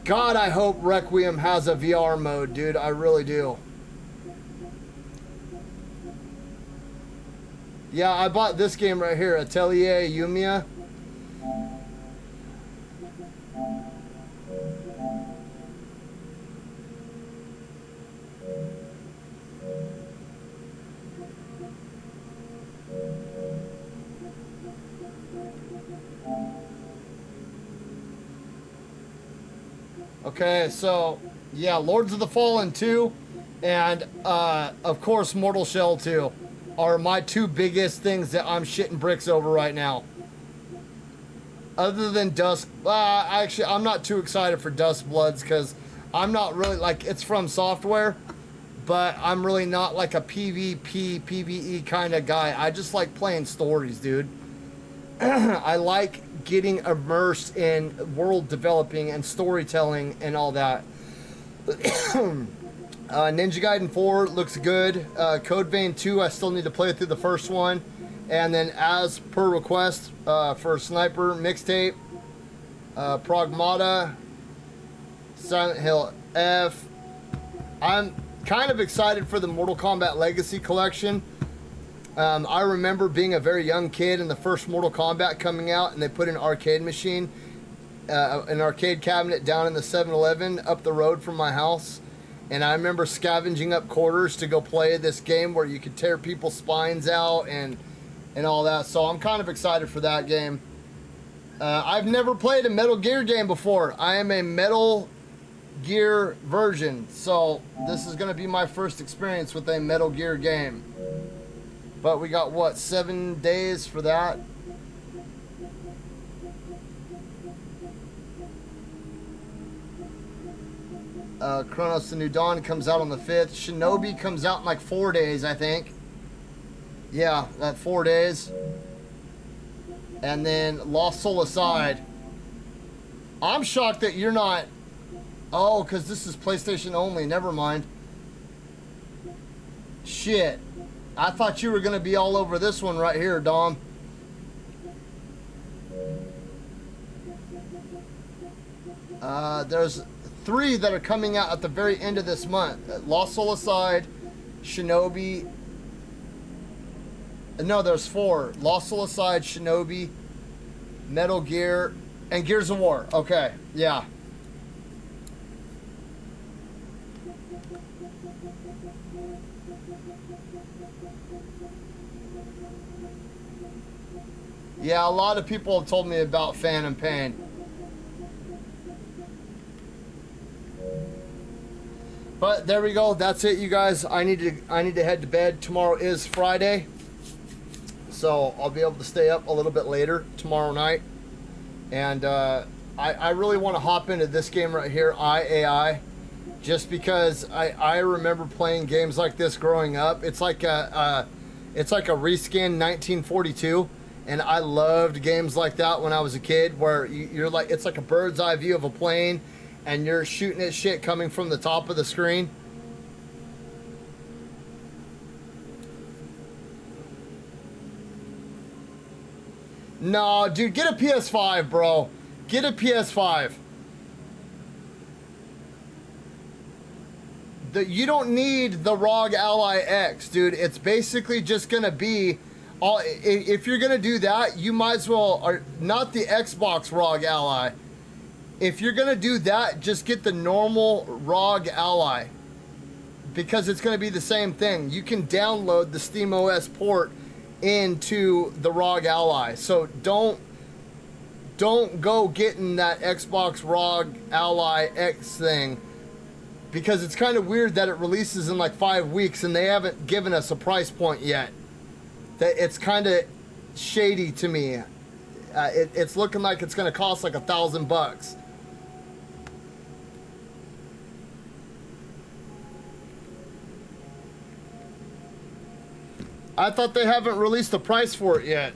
God, I hope Requiem has a VR mode, dude. I really do. Yeah, I bought this game right here, Atelier Yumiya. Okay, so yeah, Lords of the Fallen 2 and of course Mortal Shell 2 are my two biggest things that I'm shitting bricks over right now. Other than Dusk, actually I'm not too excited for Dust Bloods because I'm not really, like, it's from Software, but I'm really not like a PvP, PvE kind of guy. I just like playing stories, dude. I like getting immersed in world developing and storytelling and all that. Ninja Gaiden 4 looks good. Code Vein 2, I still need to play through the first one. And then as per request for Sniper Mixtape, Pragmata, Silent Hill F. I'm kind of excited for the Mortal Kombat Legacy Collection. I remember being a very young kid and the first Mortal Kombat coming out, and they put an arcade machine, an arcade cabinet down in the 7-Eleven up the road from my house. And I remember scavenging up quarters to go play this game where you could tear people's spines out and all that. So I'm kind of excited for that game. I've never played a Metal Gear game before. I am a Metal Gear virgin, so this is going to be my first experience with a Metal Gear game. But we got, what, 7 days for that? Chronos The New Dawn comes out on the 5th. Shinobi comes out in like 4 days, I think. Yeah, that 4 days. And then Lost Soul Aside. I'm shocked that you're not... Oh, because this is PlayStation only. Never mind. Shit. I thought you were going to be all over this one right here, Dom. There's 3 that are coming out at the very end of this month. Lost Soul Aside, Shinobi. No, there's 4. Lost Soul Aside, Shinobi, Metal Gear, and Gears of War. Okay, yeah. Yeah, a lot of people have told me about Phantom Pain. But there we go. That's it, you guys. I need to head to bed. Tomorrow is Friday, so I'll be able to stay up a little bit later tomorrow night. And I really want to hop into this game right here, IAI, just because I remember playing games like this growing up. It's like a reskin 1942. And I loved games like that when I was a kid, where you're like, it's like a bird's eye view of a plane and you're shooting at shit coming from the top of the screen. No, dude, get a PS5, bro. Get a PS5. You don't need the ROG Ally X, dude. It's basically just gonna be... if you're gonna do that, you might as well, or not the Xbox ROG Ally. If you're gonna do that, just get the normal ROG Ally, because it's gonna be the same thing. You can download the SteamOS port into the ROG Ally. So don't go getting that Xbox ROG Ally X thing, because it's kind of weird that it releases in like 5 weeks and they haven't given us a price point yet. That it's kind of shady to me. It's looking like it's going to cost like $1,000. I thought they haven't released a price for it yet.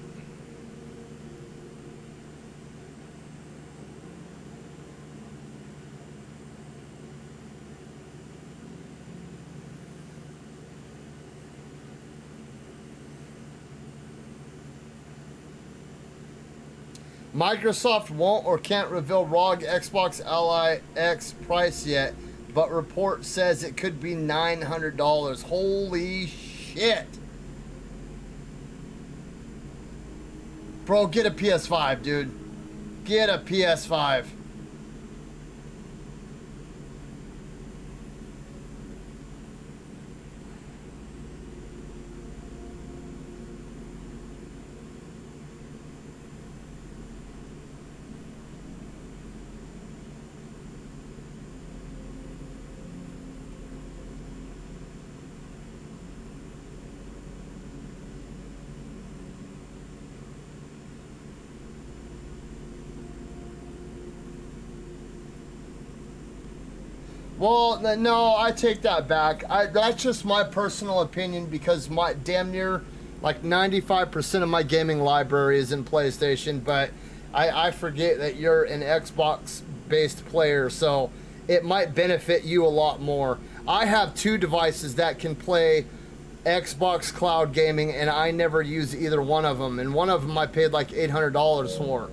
Microsoft won't or can't reveal ROG Xbox Ally X price yet, but report says it could be $900. Holy shit. Bro, get a PS5, dude. Get a PS5. Well, no, I take that back. That's just my personal opinion because my damn near like 95% of my gaming library is in PlayStation, but I forget that you're an Xbox-based player, so it might benefit you a lot more. I have 2 devices that can play Xbox cloud gaming, and I never use either one of them, and one of them I paid like $800 for.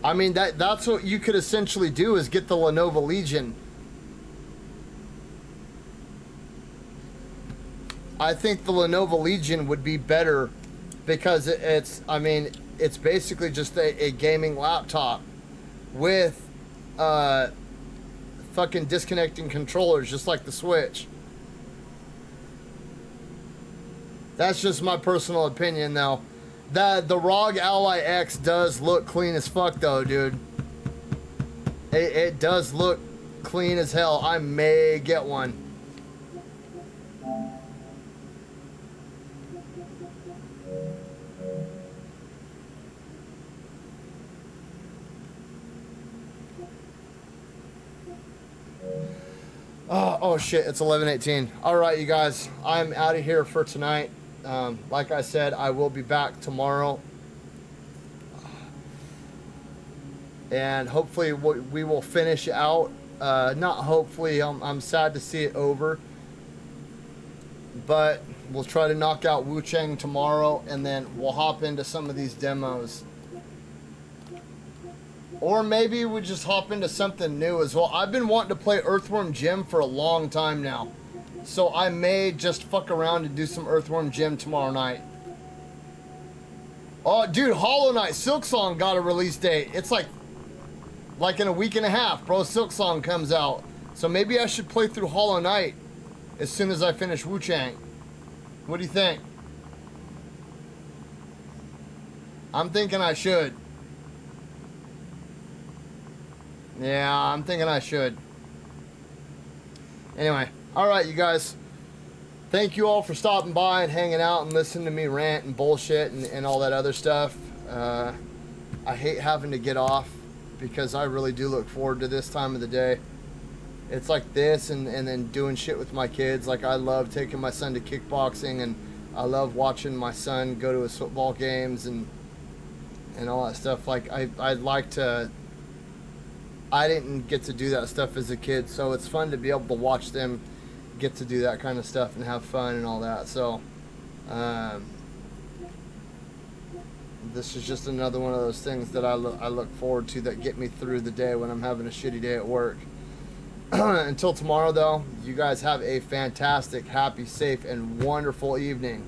I mean, that's what you could essentially do is get the Lenovo Legion. I think the Lenovo Legion would be better because it's basically just a gaming laptop with fucking disconnecting controllers just like the Switch. That's just my personal opinion though. The ROG Ally X does look clean as fuck though, dude. It does look clean as hell. I may get one. Oh shit, it's 11:18. All right, you guys, I'm out of here for tonight. Like I said, I will be back tomorrow. And hopefully we will finish out. Not hopefully, I'm sad to see it over. But we'll try to knock out Wuchang tomorrow, and then we'll hop into some of these demos. Or maybe we just hop into something new as well. I've been wanting to play Earthworm Jim for a long time now. So I may just fuck around and do some Earthworm Jim tomorrow night. Oh, dude, Hollow Knight, Silksong got a release date. It's like in a week and a half, bro. Silksong comes out. So maybe I should play through Hollow Knight as soon as I finish Wuchang. What do you think? I'm thinking I should. Yeah, I'm thinking I should. Anyway, all right, you guys. Thank you all for stopping by and hanging out and listening to me rant and bullshit and all that other stuff. I hate having to get off because I really do look forward to this time of the day. It's like this and then doing shit with my kids. Like, I love taking my son to kickboxing, and I love watching my son go to his football games and all that stuff. Like, I'd like to... I didn't get to do that stuff as a kid, so it's fun to be able to watch them get to do that kind of stuff and have fun and all that. So this is just another one of those things that I look forward to that get me through the day when I'm having a shitty day at work. Until tomorrow, though, you guys have a fantastic, happy, safe, and wonderful evening.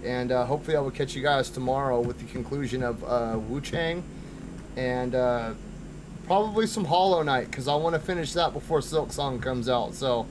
And hopefully I will catch you guys tomorrow with the conclusion of Wuchang and probably some Hollow Knight, because I want to finish that before Silksong comes out. So